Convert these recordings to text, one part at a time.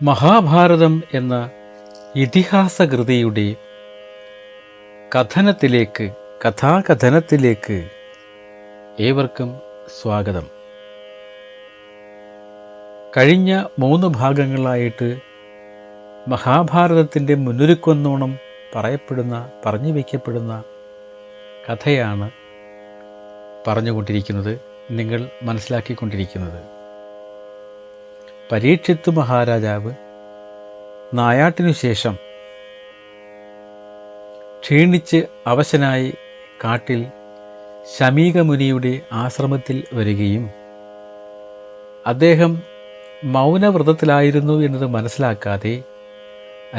മഹാഭാരതം എന്ന ഇതിഹാസകൃതിയുടെ കഥാകഥനത്തിലേക്ക് ഏവർക്കും സ്വാഗതം. കഴിഞ്ഞ 3 ഭാഗങ്ങളായിട്ട് മഹാഭാരതത്തിൻ്റെ മുന്നൊരുക്കൊന്നോണം പറഞ്ഞു വയ്ക്കപ്പെടുന്ന കഥയാണ് പറഞ്ഞുകൊണ്ടിരിക്കുന്നത്, നിങ്ങൾ മനസ്സിലാക്കിക്കൊണ്ടിരിക്കുന്നത്. പരീക്ഷിത്ത് മഹാരാജാവ് നായാട്ടിനു ശേഷം ക്ഷീണിച്ച് അവശനായി കാട്ടിൽ ശമീകമുനിയുടെ ആശ്രമത്തിൽ വരികയും അദ്ദേഹം മൗനവ്രതത്തിലായിരുന്നു എന്നത് മനസ്സിലാക്കാതെ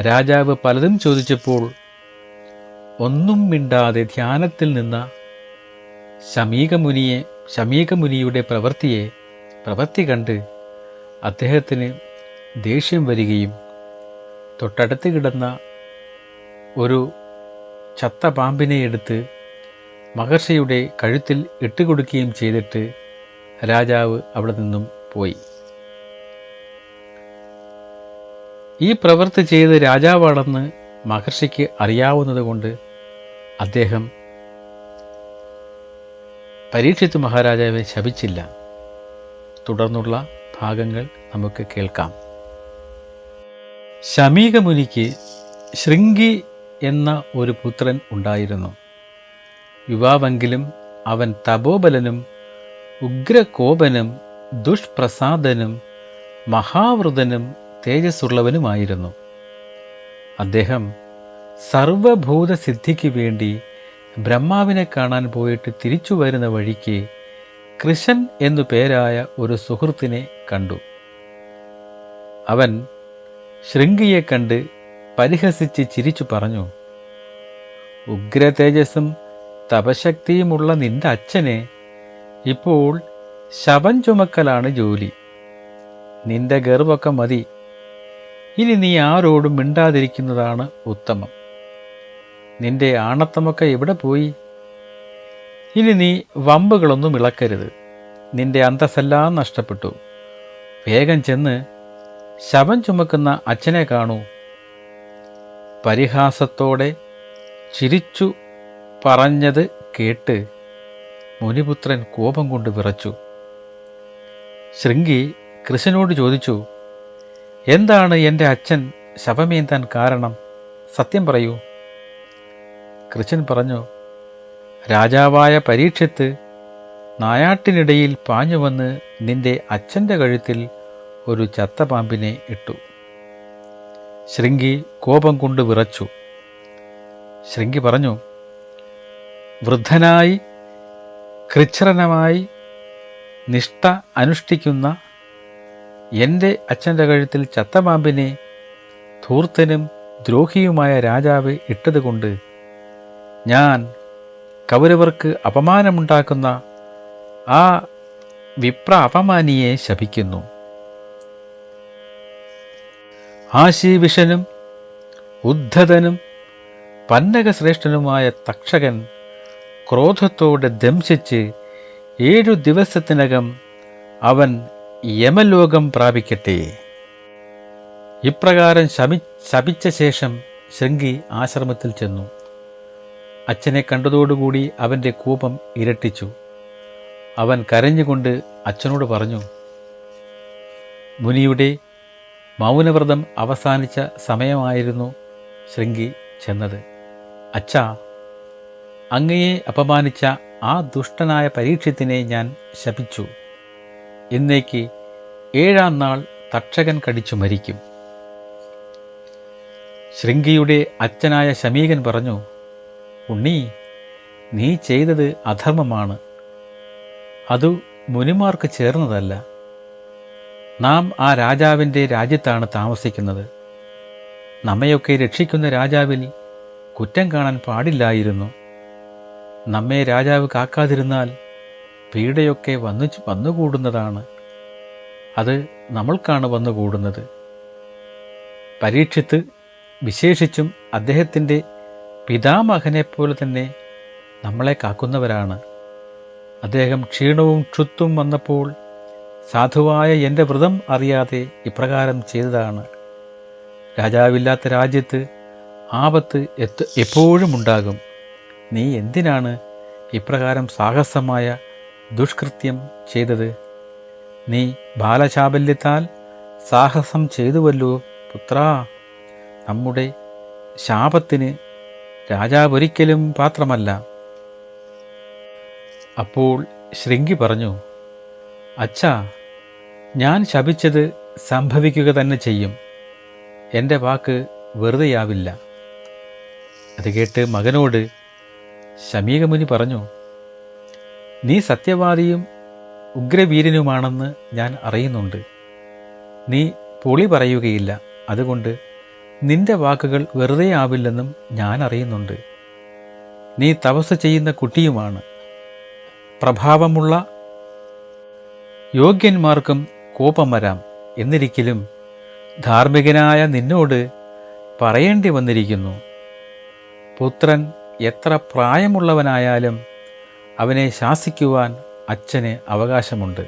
രാജാവ് പലതും ചോദിച്ചപ്പോൾ ഒന്നും മിണ്ടാതെ ധ്യാനത്തിൽ നിന്ന ശമീകമുനിയുടെ പ്രവൃത്തി കണ്ട് അദ്ദേഹത്തിന് ദേഷ്യം വരികയും തൊട്ടടുത്ത് കിടന്ന ഒരു ചത്ത പാമ്പിനെ എടുത്ത് മഹർഷിയുടെ കഴുത്തിൽ ഇട്ടുകൊടുക്കുകയും ചെയ്തിട്ട് രാജാവ് അവിടെ നിന്നും പോയി. ഈ പ്രവൃത്തി ചെയ്ത് രാജാവാണെന്ന് മഹർഷിക്ക് അറിയാവുന്നതുകൊണ്ട് അദ്ദേഹം പരീക്ഷിത്ത് മഹാരാജാവെ ശപിച്ചില്ല. തുടർന്നുള്ള ഭാഗങ്ങൾ നമുക്ക് കേൾക്കാം. ശമീകമുനിക്ക് ശൃംഗി എന്ന ഒരു പുത്രൻ ഉണ്ടായിരുന്നു. യുവാവെങ്കിലും അവൻ തപോബലനും ഉഗ്രകോപനും ദുഷ്പ്രസാദനും മഹാവൃതനും തേജസ്സുള്ളവനുമായിരുന്നു. അദ്ദേഹം സർവഭൂതസിദ്ധിക്ക് വേണ്ടി ബ്രഹ്മാവിനെ കാണാൻ പോയിട്ട് തിരിച്ചു വരുന്ന വഴിക്ക് കൃശൻ എന്നു പേരായ ഒരു സുഹൃത്തിനെ കണ്ടു. അവൻ ശൃംഗിയെ കണ്ട് പരിഹസിച്ച് ചിരിച്ചു പറഞ്ഞു, ഉഗ്രതേജസ്സും തപശക്തിയുമുള്ള നിന്റെ അച്ഛനെ ഇപ്പോൾ ശവം ചുമക്കലാണ് ജോലി. നിന്റെ ഗർവൊക്കെ മതി. ഇനി നീ ആരോടും മിണ്ടാതിരിക്കുന്നതാണ് ഉത്തമം. നിന്റെ ആണത്തമൊക്കെ എവിടെ പോയി? ഇനി നീ വമ്പുകളൊന്നും ഇളക്കരുത്. നിന്റെ അന്തസ്സെല്ലാം നഷ്ടപ്പെട്ടു. വേഗം ചെന്ന് ശവം ചുമക്കുന്ന അച്ഛനെ കാണൂ. പരിഹാസത്തോടെ ചിരിച്ചു പറഞ്ഞത് കേട്ട് മുനിപുത്രൻ കോപം കൊണ്ട് വിറച്ചു. ശൃംഗി കൃശനോട് ചോദിച്ചു, എന്താണ് എൻ്റെ അച്ഛൻ ശവമേന്താൻ കാരണം? സത്യം പറയൂ. കൃശൻ പറഞ്ഞു, രാജാവായ പരീക്ഷിത്ത് നായാട്ടിനിടയിൽ പാഞ്ഞുവന്ന് നിന്റെ അച്ഛൻ്റെ കഴുത്തിൽ ഒരു ചത്ത പാമ്പിനെ ഇട്ടു. ശൃംഗി കോപം കൊണ്ട് വിറച്ചു. ശൃംഗി പറഞ്ഞു, വൃദ്ധനായി കൃച്ഛ്രനമായി നിഷ്ഠ അനുഷ്ഠിക്കുന്ന എൻ്റെ അച്ഛൻ്റെ കഴുത്തിൽ ചത്ത പാമ്പിനെ ധൂർത്തനും ദ്രോഹിയുമായ രാജാവ് ഇട്ടതുകൊണ്ട് ഞാൻ കൗരവർക്ക് അപമാനമുണ്ടാക്കുന്ന ആ വിപ്ര അപമാനിയെ ശപിക്കുന്നു. ആശീവിഷനും ഉദ്ധതനും പന്നകശ്രേഷ്ഠനുമായ തക്ഷകൻ ക്രോധത്തോടെ ദംശിച്ച് 7 ദിവസത്തിനകം അവൻ യമലോകം പ്രാപിക്കട്ടെ. ഇപ്രകാരം ശപിച്ച ശേഷം ശൃംഗി ആശ്രമത്തിൽ ചെന്നു. അച്ഛനെ കണ്ടതോടുകൂടി അവൻ്റെ കോപം ഇരട്ടിച്ചു. അവൻ കരഞ്ഞുകൊണ്ട് അച്ഛനോട് പറഞ്ഞു, മുനിയുടെ മൗനവ്രതം അവസാനിച്ച സമയമായിരുന്നു ശൃംഗി ചെന്നത്. അച്ഛാ, അങ്ങയെ അപമാനിച്ച ആ ദുഷ്ടനായ പരീക്ഷത്തിനെ ഞാൻ ശപിച്ചു. ഇന്നേക്ക് 7-ാം നാൾ തക്ഷകൻ കടിച്ചു മരിക്കും. ശൃംഗിയുടെ അച്ഛനായ ശമീകൻ പറഞ്ഞു, ഉണ്ണി, നീ ചെയ്തത് അധർമ്മമാണ്. അതു മുനിമാർക്ക് ചേർന്നതല്ല. നാം ആ രാജാവിൻ്റെ രാജ്യത്താണ് താമസിക്കുന്നത്. നമ്മയൊക്കെ രക്ഷിക്കുന്ന രാജാവിൽ കുറ്റം കാണാൻ പാടില്ലായിരുന്നു. നമ്മെ രാജാവ് കാക്കാതിരുന്നാൽ പീഡയൊക്കെ വന്നുകൂടുന്നതാണ്. അത് നമ്മൾക്കാണ് വന്നുകൂടുന്നത്. പരീക്ഷിത്ത് വിശേഷിച്ചും അദ്ദേഹത്തിൻ്റെ പിതാമഹനെപ്പോലെ തന്നെ നമ്മളെ കാക്കുന്നവരാണ്. അദ്ദേഹം ക്ഷീണവും ക്ഷുത്തും വന്നപ്പോൾ സാധുവായ എൻ്റെ വ്രതം അറിയാതെ ഇപ്രകാരം ചെയ്തതാണ് രാജാവില്ലാത്ത രാജ്യത്ത് ആപത്ത് എപ്പോഴും ഉണ്ടാകും. നീ എന്തിനാണ് ഇപ്രകാരം സാഹസമായ ദുഷ്കൃത്യം ചെയ്തത്? നീ ബാലചാബല്യത്താൽ സാഹസം ചെയ്തുവല്ലോ പുത്രാ. നമ്മുടെ ശാപത്തിന് രാജാവൊരിക്കലും പാത്രമല്ല. അപ്പോൾ ശൃംഗി പറഞ്ഞു, അച്ഛാ, ഞാൻ ശപിച്ചത് സംഭവിക്കുക തന്നെ ചെയ്യും. എൻ്റെ വാക്ക് വെറുതെയാവില്ല. അത് കേട്ട് മകനോട് ശമീകമുനി പറഞ്ഞു, നീ സത്യവാദിയും ഉഗ്രവീരനുമാണെന്ന് ഞാൻ അറിയുന്നുണ്ട്. നീ പൊളി പറയുകയില്ല. അതുകൊണ്ട് നിന്റെ വാക്കുകൾ വെറുതെ ആവില്ലെന്നും ഞാൻ അറിയുന്നുണ്ട്. നീ തപസ് ചെയ്യുന്ന കുട്ടിയുമാണ്. പ്രഭാവമുള്ള യോഗ്യന്മാർക്കും കോപം വരാം. എന്നിരിക്കലും ധാർമ്മികനായ നിന്നോട് പറയേണ്ടി വന്നിരിക്കുന്നു. പുത്രൻ എത്ര പ്രായമുള്ളവനായാലും അവനെ ശാസിക്കുവാൻ അച്ഛന് അവകാശമുണ്ട്.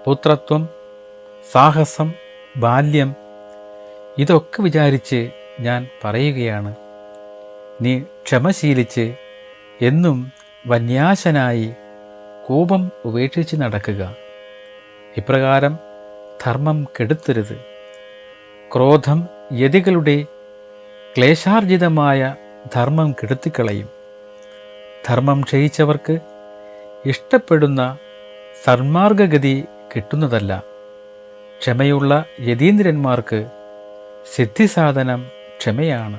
പുത്രത്വം, സാഹസം, ബാല്യം ഇതൊക്കെ വിചാരിച്ച് ഞാൻ പറയുകയാണ്. നീ ക്ഷമശീലിച്ച് എന്നും വന്യാശനായി കോപം ഉപേക്ഷിച്ച് നടക്കുക. ഇപ്രകാരം ധർമ്മം കെടുത്തരുത്. ക്രോധം യതികളുടെ ക്ലേശാർജിതമായ ധർമ്മം കെടുത്തിക്കളയും. ധർമ്മം ക്ഷയിച്ചവർക്ക് ഇഷ്ടപ്പെടുന്ന സന്മാർഗഗതി കിട്ടുന്നതല്ല. ക്ഷമയുള്ള യതീന്ദ്രന്മാർക്ക് സിദ്ധിസാധനം ക്ഷമയാണ്.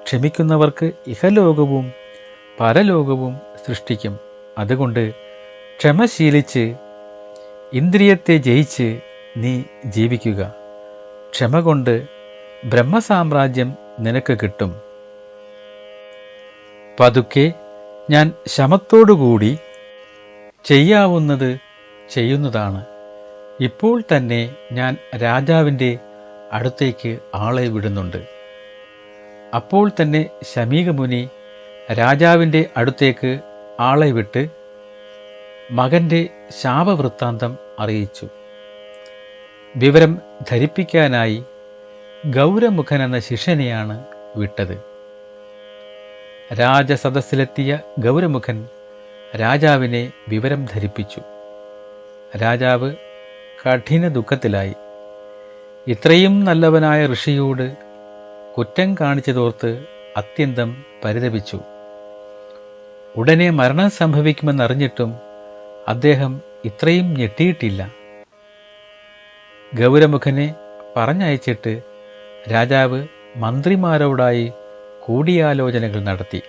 ക്ഷമിക്കുന്നവർക്ക് ഇഹലോകവും പരലോകവും സൃഷ്ടിക്കും. അതുകൊണ്ട് ക്ഷമശീലിച്ച് ഇന്ദ്രിയത്തെ ജയിച്ച് നീ ജീവിക്കുക. ക്ഷമ കൊണ്ട് ബ്രഹ്മസാമ്രാജ്യം നിനക്ക് കിട്ടും. പതുക്കെ ഞാൻ ശമത്തോടുകൂടി ചെയ്യാവുന്നത് ചെയ്യുന്നതാണ്. ഇപ്പോൾ തന്നെ ഞാൻ രാജാവിൻ്റെ അടുത്തേക്ക് ആളെ വിടുന്നുണ്ട്. അപ്പോൾ തന്നെ ശമീകമുനി രാജാവിൻ്റെ അടുത്തേക്ക് ആളെ വിട്ട് മകൻ്റെ ശാപവൃത്താന്തം അറിയിച്ചു. വിവരം ധരിപ്പിക്കാനായി ഗൗരമുഖൻ എന്ന ശിഷ്യനെയാണ് വിട്ടത്. രാജസദസ്സിലെത്തിയ ഗൗരമുഖൻ രാജാവിനെ വിവരം ധരിപ്പിച്ചു. രാജാവ് കഠിന ദുഃഖത്തിലായി. ഇത്രയും നല്ലവനായ ഋഷിയോട് കുറ്റം കാണിച്ചതോർത്ത് അത്യന്തം പരിതപിച്ചു. ഉടനെ മരണം സംഭവിക്കുമെന്നറിഞ്ഞിട്ടും അദ്ദേഹം ഇത്രയും ഞെട്ടിയിട്ടില്ല. ഗൗരമുഖനെ പറഞ്ഞയച്ചിട്ട് രാജാവ് മന്ത്രിമാരോടായി കൂടിയാലോചനകൾ നടത്തി.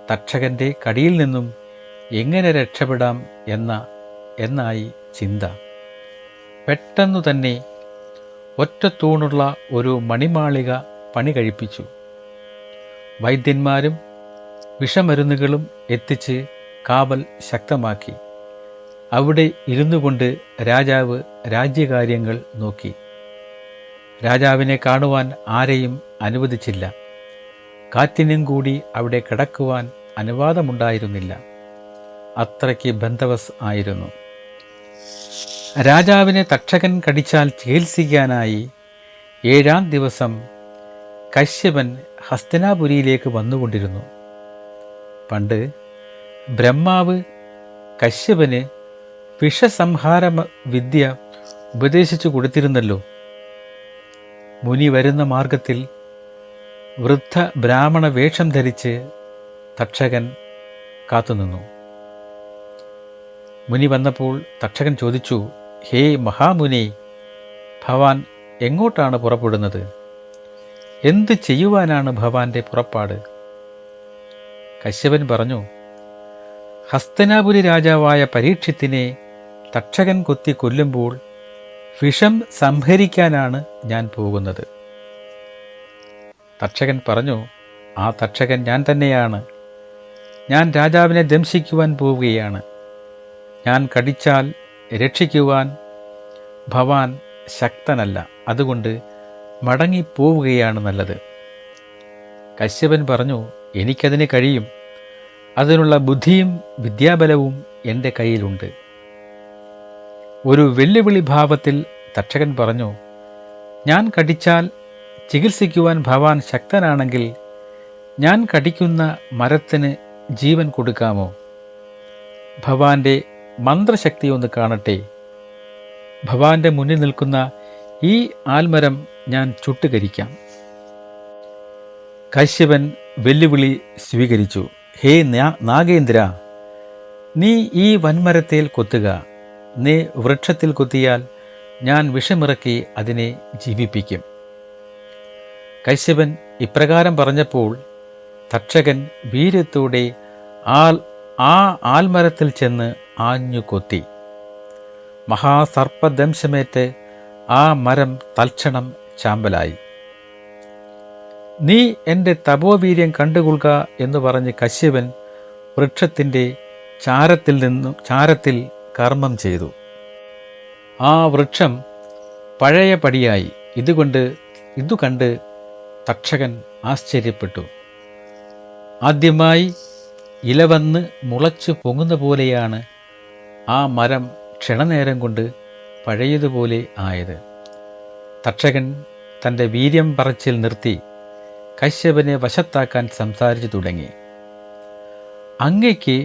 തക്ഷകൻ്റെ കടിയിൽ നിന്നും എങ്ങനെ രക്ഷപ്പെടാം എന്നായി ചിന്ത. പെട്ടെന്നു തന്നെ ഒറ്റത്തൂണുള്ള ഒരു മണിമാളിക പണി കഴിപ്പിച്ചു. വൈദ്യന്മാരും വിഷമരുന്നുകളും എത്തിച്ച് കാവൽ ശക്തമാക്കി. അവിടെ ഇരുന്നു കൊണ്ട് രാജാവ് രാജ്യകാര്യങ്ങൾ നോക്കി. രാജാവിനെ കാണുവാൻ ആരെയും അനുവദിച്ചില്ല. കാറ്റിനും കൂടി അവിടെ കിടക്കുവാൻ അനുവാദമുണ്ടായിരുന്നില്ല. അത്രയ്ക്ക് ബന്ധവസ് ആയിരുന്നു. രാജാവിനെ തക്ഷകൻ കടിച്ചാൽ ചികിത്സിക്കാനായി 7-ാം ദിവസം കശ്യപൻ ഹസ്തിനാപുരിയിലേക്ക് വന്നുകൊണ്ടിരുന്നു. പണ്ട് ബ്രഹ്മാവ് കശ്യപന് വിഷസംഹാര വിദ്യ ഉപദേശിച്ചു കൊടുത്തിരുന്നല്ലോ. മുനി വരുന്ന മാർഗത്തിൽ വൃദ്ധ ബ്രാഹ്മണ വേഷം ധരിച്ച് തക്ഷകൻ കാത്തുനിന്നു. മുനി വന്നപ്പോൾ തക്ഷകൻ ചോദിച്ചു, ഹേ മഹാമുനി, ഭവാൻ എങ്ങോട്ടാണ് പുറപ്പെടുന്നത്? എന്ത് ചെയ്യുവാനാണ് ഭവാന്റെ പുറപ്പാട്? കശ്യപൻ പറഞ്ഞു, ഹസ്തനാപുരി രാജാവായ പരീക്ഷിത്തിനെ തക്ഷകൻ കൊത്തി കൊല്ലുമ്പോൾ വിഷം സംഹരിക്കാനാണ് ഞാൻ പോകുന്നത്. തക്ഷകൻ പറഞ്ഞു, ആ തക്ഷകൻ ഞാൻ തന്നെയാണ്. ഞാൻ രാജാവിനെ ദംശിക്കുവാൻ പോവുകയാണ്. ഞാൻ കടിച്ചാൽ രക്ഷിക്കുവാൻ ഭവാൻ ശക്തനല്ല. അതുകൊണ്ട് മടങ്ങിപ്പോവുകയാണ് നല്ലത്. കശ്യപൻ പറഞ്ഞു, എനിക്കതിന് കഴിയും. അതിനുള്ള ബുദ്ധിയും വിദ്യാബലവും എൻ്റെ കയ്യിലുണ്ട്. ഒരു വെല്ലുവിളി ഭാവത്തിൽ തക്ഷകൻ പറഞ്ഞു, ഞാൻ കടിച്ചാൽ ചികിത്സിക്കുവാൻ ഭവാൻ ശക്തനാണെങ്കിൽ ഞാൻ കടിക്കുന്ന മരത്തിന് ജീവൻ കൊടുക്കാമോ? ഭവാന്റെ മന്ത്രശക്തി ഒന്ന് കാണട്ടെ. ഭവാന്റെ മുന്നിൽ നിൽക്കുന്ന ഈ ആൽമരം ഞാൻ ചുട്ടുകരിക്കാം. കശ്യപൻ വെല്ലുവിളി സ്വീകരിച്ചു. ഹേ നാഗേന്ദ്ര, നീ ഈ വൻമരത്തേൽ കൊത്തുക. നീ വൃക്ഷത്തിൽ കൊത്തിയാൽ ഞാൻ വിഷമിറക്കി അതിനെ ജീവിപ്പിക്കും. കശ്യപൻ ഇപ്രകാരം പറഞ്ഞപ്പോൾ തക്ഷകൻ വീര്യത്തോടെ ആ ആൽമരത്തിൽ ചെന്ന് ആഞ്ഞു കൊത്തി. മഹാസർപ്പദംശമേറ്റ് ആ മരം തൽക്ഷണം ചാമ്പലായി. നീ എൻ്റെ തപോവീര്യം കണ്ടുകൊള്ളുക എന്ന് പറഞ്ഞ് കശ്യപൻ വൃക്ഷത്തിൻ്റെ ചാരത്തിൽ കർമ്മം ചെയ്തു. ആ വൃക്ഷം പഴയ പടിയായി. ഇതു കണ്ട് തക്ഷകൻ ആശ്ചര്യപ്പെട്ടു. ആദ്യമായി ഇലവന്ന് മുളച്ചു പൊങ്ങുന്ന പോലെയാണ് ആ മരം ക്ഷണനേരം കൊണ്ട് പഴയതുപോലെ ആയത്. തക്ഷകൻ തൻ്റെ വീര്യം പറച്ചിൽ നിർത്തി കശ്യപനെ വശത്താക്കാൻ സംസാരിച്ചു തുടങ്ങി. അങ്ങയ്ക്ക്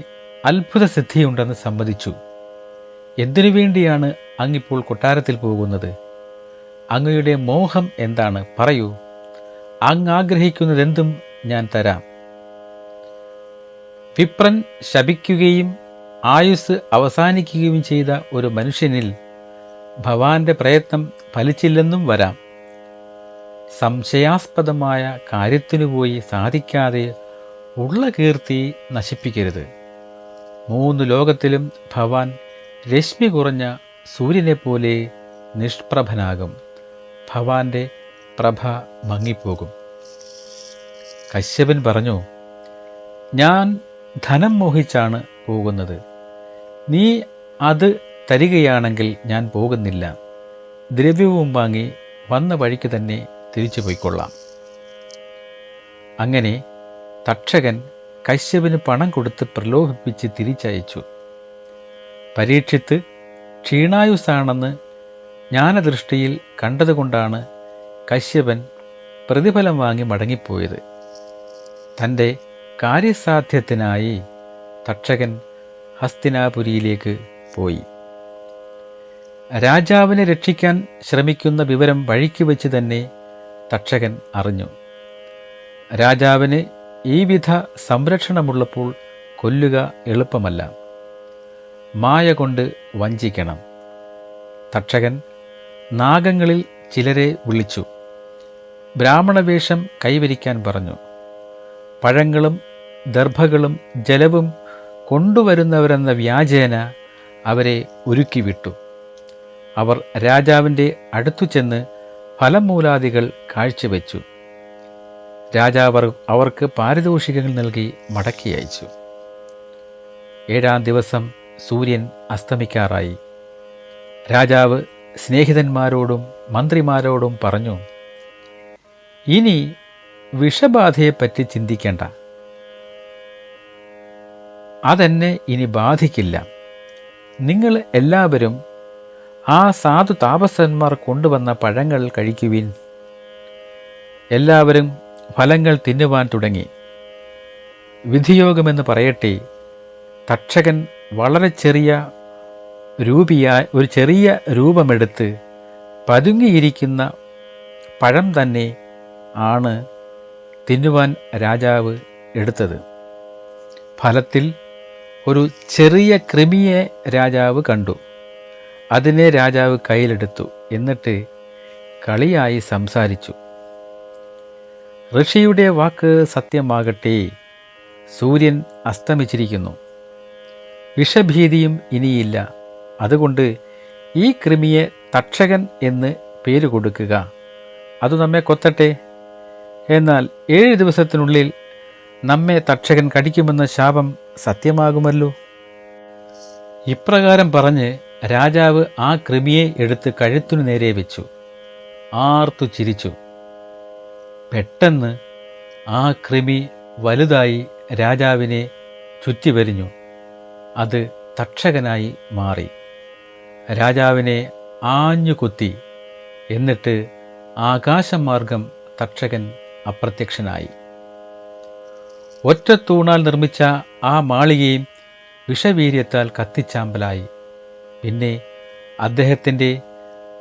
അത്ഭുത സിദ്ധിയുണ്ടെന്ന് സമ്മതിച്ചു. എന്തിനു വേണ്ടിയാണ് അങ്ങിപ്പോൾ കൊട്ടാരത്തിൽ പോകുന്നത്? അങ്ങയുടെ മോഹം എന്താണ്? പറയൂ. അങ്ങ് ആഗ്രഹിക്കുന്നതെന്തും ഞാൻ തരാം. വിപ്രൻ ശപിക്കുകയും ആയുസ് അവസാനിക്കുകയും ചെയ്ത ഒരു മനുഷ്യനിൽ ഭവാന്റെ പ്രയത്നം ഫലിച്ചില്ലെന്നും വരാം. സംശയാസ്പദമായ കാര്യത്തിനു പോയി സാധിക്കാതെ ഉള്ള കീർത്തി നശിപ്പിക്കരുത്. 3 ലോകത്തിലും ഭവാൻ രശ്മി കുറഞ്ഞ സൂര്യനെപ്പോലെ നിഷ്പ്രഭനാകും. ഭവാന്റെ പ്രഭ മങ്ങിപ്പോകും. കശ്യപൻ പറഞ്ഞു, ഞാൻ ധനം മോഹിച്ചാണ് പോകുന്നത്. നീ അത് തരികയാണെങ്കിൽ ഞാൻ പോകുന്നില്ല. ദ്രവ്യവും വാങ്ങി വന്ന വഴിക്ക് തന്നെ തിരിച്ചു പോയിക്കൊള്ളാം. അങ്ങനെ തക്ഷകൻ കശ്യപന് പണം കൊടുത്ത് പ്രലോഭിപ്പിച്ച് തിരിച്ചയച്ചു. പരീക്ഷിത്ത് ക്ഷീണായുസാണെന്ന് ജ്ഞാനദൃഷ്ടിയിൽ കണ്ടതുകൊണ്ടാണ് കശ്യപൻ പ്രതിഫലം വാങ്ങി മടങ്ങിപ്പോയത്. തൻ്റെ കാര്യസാധ്യത്തിനായി തക്ഷകൻ ഹസ്തിനാപുരിയിലേക്ക് പോയി. രാജാവിനെ രക്ഷിക്കാൻ ശ്രമിക്കുന്ന വിവരം വഴിക്ക് വെച്ച് തന്നെ തക്ഷകൻ അറിഞ്ഞു. രാജാവിന് ഈ വിധ സംരക്ഷണമുള്ളപ്പോൾ കൊല്ലുക എളുപ്പമല്ല. മായ കൊണ്ട് വഞ്ചിക്കണം. തക്ഷകൻ നാഗങ്ങളിൽ ചിലരെ വിളിച്ചു ബ്രാഹ്മണവേഷം കൈവരിക്കാൻ പറഞ്ഞു. പഴങ്ങളും ദർഭകളും ജലവും കൊണ്ടുവരുന്നവരെന്ന വ്യാജേന അവരെ ഒരുക്കിവിട്ടു. അവർ രാജാവിൻ്റെ അടുത്തു ചെന്ന് ഫലമൂലാദികൾ കാഴ്ചവെച്ചു. രാജാവ് അവർക്ക് പാരിതോഷികങ്ങൾ നൽകി മടക്കി അയച്ചു. 7-ാം ദിവസം സൂര്യൻ അസ്തമിക്കാറായി. രാജാവ് സ്നേഹിതന്മാരോടും മന്ത്രിമാരോടും പറഞ്ഞു, ഇനി വിഷബാധയെപ്പറ്റി ചിന്തിക്കേണ്ട. അതെന്നെ ഇനി ബാധിക്കില്ല. നിങ്ങൾ എല്ലാവരും ആ സാധു താപസന്മാർ കൊണ്ടുവന്ന പഴങ്ങൾ കഴിക്കുവിൻ. എല്ലാവരും ഫലങ്ങൾ തിന്നുവാൻ തുടങ്ങി. വിധിയോഗമെന്ന് പറയട്ടെ, തക്ഷകൻ വളരെ ഒരു ചെറിയ രൂപമെടുത്ത് പതുങ്ങിയിരിക്കുന്ന പഴം തന്നെ ആണ് തിന്നുവാൻ രാജാവ് എടുത്തത്. ഫലത്തിൽ ഒരു ചെറിയ കൃമിയെ രാജാവ് കണ്ടു. അതിനെ രാജാവ് കയ്യിലെടുത്തു. എന്നിട്ട് കളിയായി സംസാരിച്ചു. ഋഷിയുടെ വാക്ക് സത്യമാകട്ടെ, സൂര്യൻ അസ്തമിച്ചിരിക്കുന്നു. വിഷഭീതിയും ഇനിയില്ല. അതുകൊണ്ട് ഈ കൃമിയെ തക്ഷകൻ എന്ന് പേര് കൊടുക്കുക. അത് നമ്മെ കൊത്തട്ടെ. എന്നാൽ 7 ദിവസത്തിനുള്ളിൽ നമ്മെ തക്ഷകൻ കടിക്കുമെന്ന ശാപം സത്യമാകുമല്ലോ. ഇപ്രകാരം പറഞ്ഞ് രാജാവ് ആ കൃമിയെ എടുത്ത് കഴുത്തിനു നേരെ വെച്ചു. ആർത്തു ചിരിച്ചു. പെട്ടെന്ന് ആ കൃമി വലുതായി രാജാവിനെ ചുറ്റിവരിഞ്ഞു. അത് തക്ഷകനായി മാറി. രാജാവിനെ ആഞ്ഞു കുത്തി. എന്നിട്ട് ആകാശമാർഗം തക്ഷകൻ അപ്രത്യക്ഷനായി. ഒറ്റത്തൂണാൽ നിർമ്മിച്ച ആ മാളികയും വിഷവീര്യത്താൽ കത്തിച്ചാമ്പലായി. പിന്നെ അദ്ദേഹത്തിൻ്റെ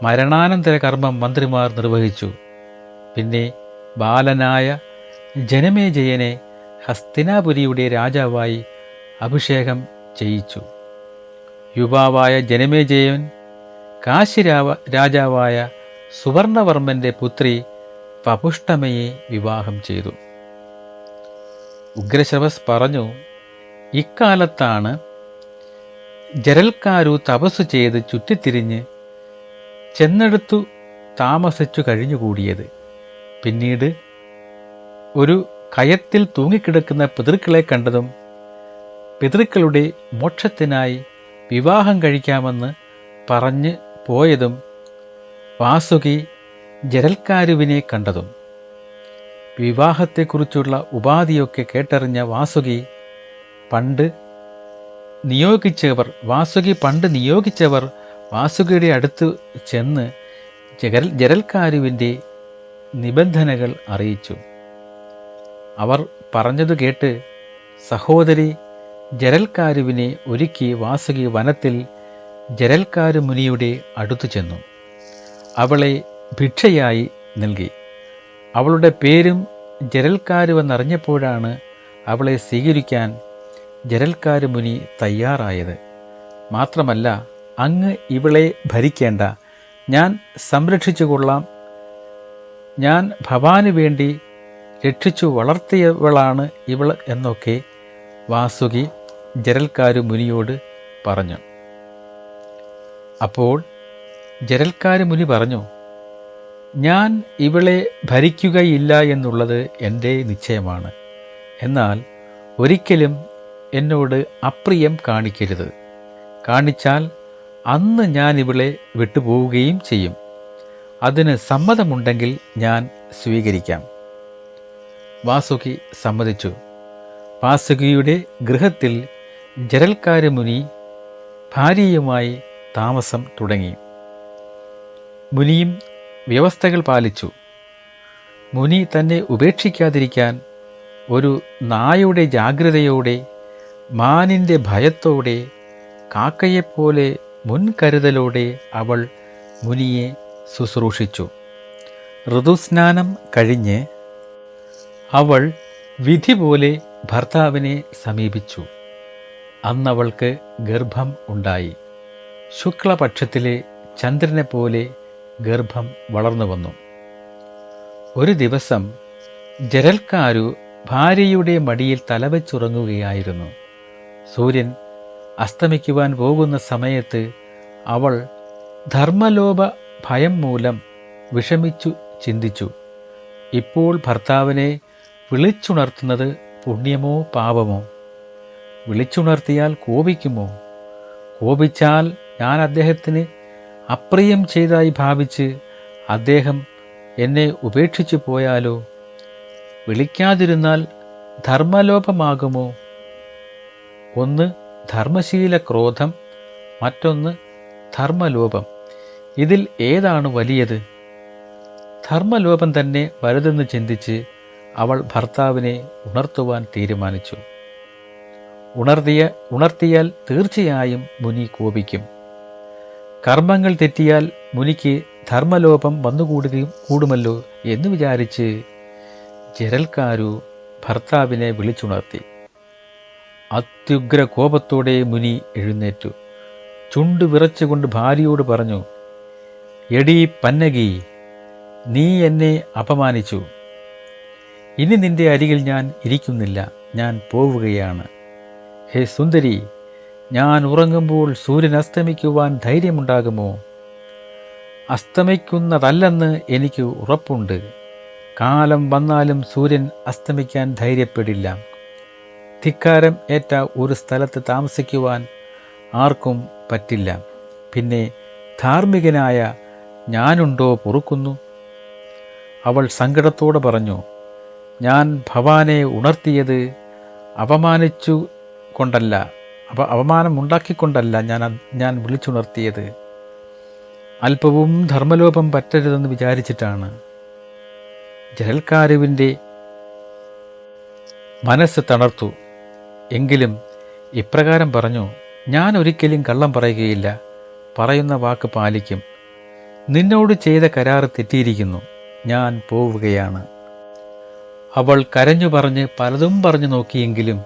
മരണാനന്തര കർമ്മം മന്ത്രിമാർ നിർവഹിച്ചു. പിന്നെ ബാലനായ ജനമേജയനെ ഹസ്തിനാപുരിയുടെ രാജാവായി അഭിഷേകം ചെയ്യിച്ചു. യുവാവായ ജനമേജയൻ കാശി രാജാവായ സുവർണവർമ്മൻ്റെ പുത്രി വപുഷ്ടമയെ വിവാഹം ചെയ്തു. ഉഗ്രശവസ് പറഞ്ഞു, ഇക്കാലത്താണ് ജരൽക്കാരു തപസ്സു ചെയ്ത് ചുറ്റിത്തിരിഞ്ഞ് ചെന്നെടുത്തു താമസിച്ചു കഴിഞ്ഞുകൂടിയത്. പിന്നീട് ഒരു കയത്തിൽ തൂങ്ങിക്കിടക്കുന്ന പിതൃക്കളെ കണ്ടതും പിതൃക്കളുടെ മോക്ഷത്തിനായി വിവാഹം കഴിക്കാമെന്ന് പറഞ്ഞ് പോയതും വാസുകി ജരൽക്കാരുവിനെ കണ്ടതും വിവാഹത്തെക്കുറിച്ചുള്ള ഉപാധിയൊക്കെ കേട്ടറിഞ്ഞ വാസുകി പണ്ട് നിയോഗിച്ചവർ വാസുകിയുടെ അടുത്ത് ചെന്ന് ജരൽക്കാരുവിൻ്റെ നിബന്ധനകൾ അറിയിച്ചു. അവർ പറഞ്ഞതു കേട്ട് സഹോദരി ജരൽക്കാരുവിനെ ഒരുക്കി വാസുകി വനത്തിൽ ജരൽക്കാരു മുനിയുടെ അടുത്തു ചെന്നു. അവളെ ഭിക്ഷയായി നൽകി. അവളുടെ പേരും ജരൽക്കാരുവെന്നറിഞ്ഞപ്പോഴാണ് അവളെ സ്വീകരിക്കാൻ ജരൽക്കാരു മുനി തയ്യാറായത്. മാത്രമല്ല, അങ്ങ് ഇവളെ ഭരിക്കേണ്ട, ഞാൻ സംരക്ഷിച്ചുകൊള്ളാം, ഞാൻ ഭവാന് വേണ്ടി രക്ഷിച്ചു വളർത്തിയവളാണ് ഇവൾ എന്നൊക്കെ വാസുകി ജരൽക്കാരു മുനിയോട് പറഞ്ഞു. അപ്പോൾ ജരൽക്കാരു മുനി പറഞ്ഞു, ഞാൻ ഇവളെ ഭരിക്കുകയില്ല എന്നുള്ളത് എൻ്റെ നിശ്ചയമാണ്. എന്നാൽ ഒരിക്കലും എന്നോട് അപ്രിയം കാണിക്കരുത്. കാണിച്ചാൽ അന്ന് ഞാൻ ഇവളെ വിട്ടുപോവുകയും ചെയ്യും. അതിന് സമ്മതമുണ്ടെങ്കിൽ ഞാൻ സ്വീകരിക്കാം. വാസുകി സമ്മതിച്ചു. വാസുകിയുടെ ഗൃഹത്തിൽ ജരൽക്കാരു മുനി ഭാര്യയുമായി താമസം തുടങ്ങി. മുനിയും വ്യവസ്ഥകൾ പാലിച്ചു. മുനി തന്നെ ഉപേക്ഷിക്കാതിരിക്കാൻ ഒരു നായുടെ ജാഗ്രതയോടെ, മാനിൻ്റെ ഭയത്തോടെ, കാക്കയെപ്പോലെ മുൻകരുതലോടെ അവൾ മുനിയെ ശുശ്രൂഷിച്ചു. ഋതുസ്നാനം കഴിഞ്ഞ് അവൾ വിധി പോലെ ഭർത്താവിനെ സമീപിച്ചു. അന്നവൾക്ക് ഗർഭം ഉണ്ടായി. ശുക്ലപക്ഷത്തിലെ ചന്ദ്രനെ പോലെ ഗർഭം വളർന്നു വന്നു. ഒരു ദിവസം ജരൽക്കാരു ഭാര്യയുടെ മടിയിൽ തലവെച്ചുറങ്ങുകയായിരുന്നു. സൂര്യൻ അസ്തമിക്കുവാൻ പോകുന്ന സമയത്ത് അവൾ ധർമ്മലോഭ ഭയം മൂലം വിഷമിച്ചു ചിന്തിച്ചു, ഇപ്പോൾ ഭർത്താവിനെ വിളിച്ചുണർത്തുന്നത് പുണ്യമോ പാപമോ? വിളിച്ചുണർത്തിയാൽ കോപിക്കുമോ? കോപിച്ചാൽ ഞാൻ അദ്ദേഹത്തിന് അപ്രിയം ചെയ്തായി ഭാവിച്ച് അദ്ദേഹം എന്നെ ഉപേക്ഷിച്ചു പോയാലോ? വിളിക്കാതിരുന്നാൽ ധർമ്മലോപമാകുമോ? ഒന്ന് ധർമ്മശീല ക്രോധം, മറ്റൊന്ന് ധർമ്മലോപം. ഇതിൽ ഏതാണ് വലിയത്? ധർമ്മലോപം തന്നെ വലുതെന്ന് ചിന്തിച്ച് അവൾ ഭർത്താവിനെ ഉണർത്തുവാൻ തീരുമാനിച്ചു. ഉണർത്തിയാൽ തീർച്ചയായും മുനി കോപിക്കും. കർമ്മങ്ങൾ തെറ്റിയാൽ മുനിക്ക് ധർമ്മലോപം കൂടുമല്ലോ എന്ന് വിചാരിച്ച് ജരൽക്കാരു ഭർത്താവിനെ വിളിച്ചുണർത്തി. അത്യുഗ്ര കോപത്തോടെ മുനി എഴുന്നേറ്റു. ചുണ്ടു വിറച്ചുകൊണ്ട് ഭാര്യയോട് പറഞ്ഞു, എടീ പന്നകി, നീ എന്നെ അപമാനിച്ചു. ഇനി നിന്റെ അരികിൽ ഞാൻ ഇരിക്കുന്നില്ല, ഞാൻ പോവുകയാണ്. ഹേ സുന്ദരി, ഞാൻ ഉറങ്ങുമ്പോൾ സൂര്യൻ അസ്തമിക്കുവാൻ ധൈര്യമുണ്ടാകുമോ? അസ്തമിക്കുന്നതല്ലെന്ന് എനിക്ക് ഉറപ്പുണ്ട്. കാലം വന്നാലും സൂര്യൻ അസ്തമിക്കാൻ ധൈര്യപ്പെടില്ല. ധിക്കാരം ഏറ്റ ഒരു സ്ഥലത്ത് താമസിക്കുവാൻ ആർക്കും പറ്റില്ല. പിന്നെ ധാർമ്മികനായ ഞാനുണ്ടോ പൊറുക്കുന്നു? അവൾ സങ്കടത്തോടെ പറഞ്ഞു, ഞാൻ ഭവാനെ ഉണർത്തിയത് അവമാനമുണ്ടാക്കിക്കൊണ്ടല്ല ഞാൻ വിളിച്ചുണർത്തിയത്. അല്പവും ധർമ്മലോപം പറ്റരുതെന്ന് വിചാരിച്ചിട്ടാണ്. ജരൽക്കാരുവിൻ്റെ മനസ്സ് തണർത്തു. എങ്കിലും ഇപ്രകാരം പറഞ്ഞു: ഞാൻ ഒരിക്കലും കള്ളം പറയുകയില്ല, പറയുന്ന വാക്ക് പാലിക്കും. നിന്നോട് ചെയ്ത കരാറ് തെറ്റിയിരിക്കുന്നു, ഞാൻ പോവുകയാണ്. അവൾ കരഞ്ഞു പറഞ്ഞ് പലതും പറഞ്ഞു നോക്കിയെങ്കിലും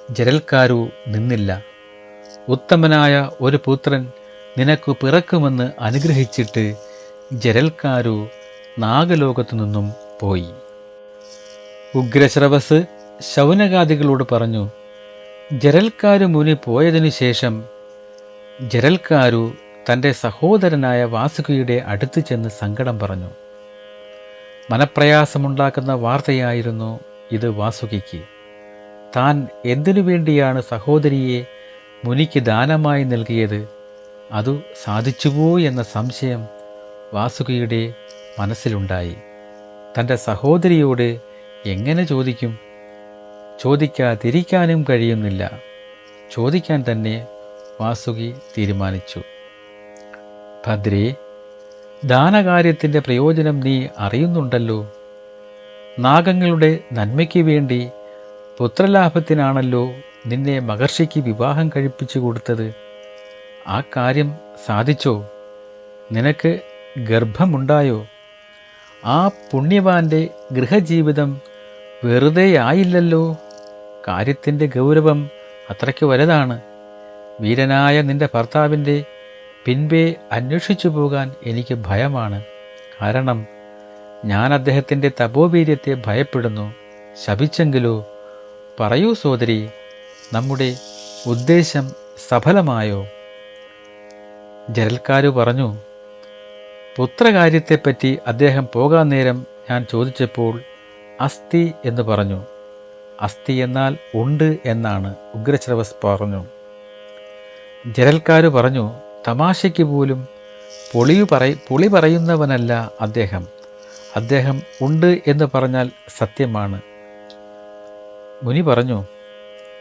ജരൽക്കാരു നിന്നില്ല. ഉത്തമനായ ഒരു പുത്രൻ നിനക്ക് പിറക്കുമെന്ന് അനുഗ്രഹിച്ചിട്ട് ജരൽക്കാരു നാഗലോകത്തു നിന്നും പോയി. ഉഗ്രശ്രവസ് ശൗനകാദികളോട് പറഞ്ഞു: ജരൽക്കാരു മുനി പോയതിനു ശേഷം ജരൽക്കാരു തൻ്റെ സഹോദരനായ വാസുകിയുടെ അടുത്ത് ചെന്ന് സങ്കടം പറഞ്ഞു. മനപ്രയാസമുണ്ടാക്കുന്ന വാർത്തയായിരുന്നു ഇത് വാസുകിക്ക്. താൻ എന്തിനു വേണ്ടിയാണ് സഹോദരിയെ മുനിക്ക് ദാനമായി നൽകിയത്, അതു സാധിച്ചുവോ എന്ന സംശയം വാസുകിയുടെ മനസ്സിലുണ്ടായി. തൻ്റെ സഹോദരിയോട് എങ്ങനെ ചോദിക്കും? ചോദിക്കാതിരിക്കാനും കഴിയുന്നില്ല. ചോദിക്കാൻ തന്നെ വാസുകി തീരുമാനിച്ചു. ഭദ്രേ, ദാനകാര്യത്തിൻ്റെ പ്രയോജനം നീ അറിയുന്നുണ്ടല്ലോ. നാഗങ്ങളുടെ നന്മയ്ക്ക് വേണ്ടി പുത്രലാഭത്തിനാണല്ലോ നിന്നെ മഹർഷിക്ക് വിവാഹം കഴിപ്പിച്ചു കൊടുത്തത്. ആ കാര്യം സാധിച്ചോ? നിനക്ക് ഗർഭമുണ്ടായോ? ആ പുണ്യവാന്റെ ഗൃഹജീവിതം വെറുതെയായില്ലല്ലോ. കാര്യത്തിൻ്റെ ഗൗരവം അത്രയ്ക്ക് വലുതാണ്. വീരനായ നിന്റെ ഭർത്താവിൻ്റെ പിൻപേ അന്വേഷിച്ചു പോകാൻ എനിക്ക് ഭയമാണ്. കാരണം ഞാൻ അദ്ദേഹത്തിൻ്റെ തപോവീര്യത്തെ ഭയപ്പെടുന്നു. ശപിച്ചെങ്കിലോ? പറയൂ സോദരി, നമ്മുടെ ഉദ്ദേശം സഫലമായോ? ജരൽക്കാരു പറഞ്ഞു: പുത്രകാര്യത്തെപ്പറ്റി അദ്ദേഹം പോകാൻ നേരം ഞാൻ ചോദിച്ചപ്പോൾ അസ്തി എന്ന് പറഞ്ഞു. അസ്തി എന്നാൽ ഉണ്ട് എന്നാണ് ഉഗ്രശ്രവസ് പറഞ്ഞു. ജരൽക്കാരു പറഞ്ഞു: തമാശയ്ക്ക് പോലും പൊളി പറയുന്നവനല്ല അദ്ദേഹം. അദ്ദേഹം ഉണ്ട് എന്ന് പറഞ്ഞാൽ സത്യമാണ്. മുനി പറഞ്ഞു: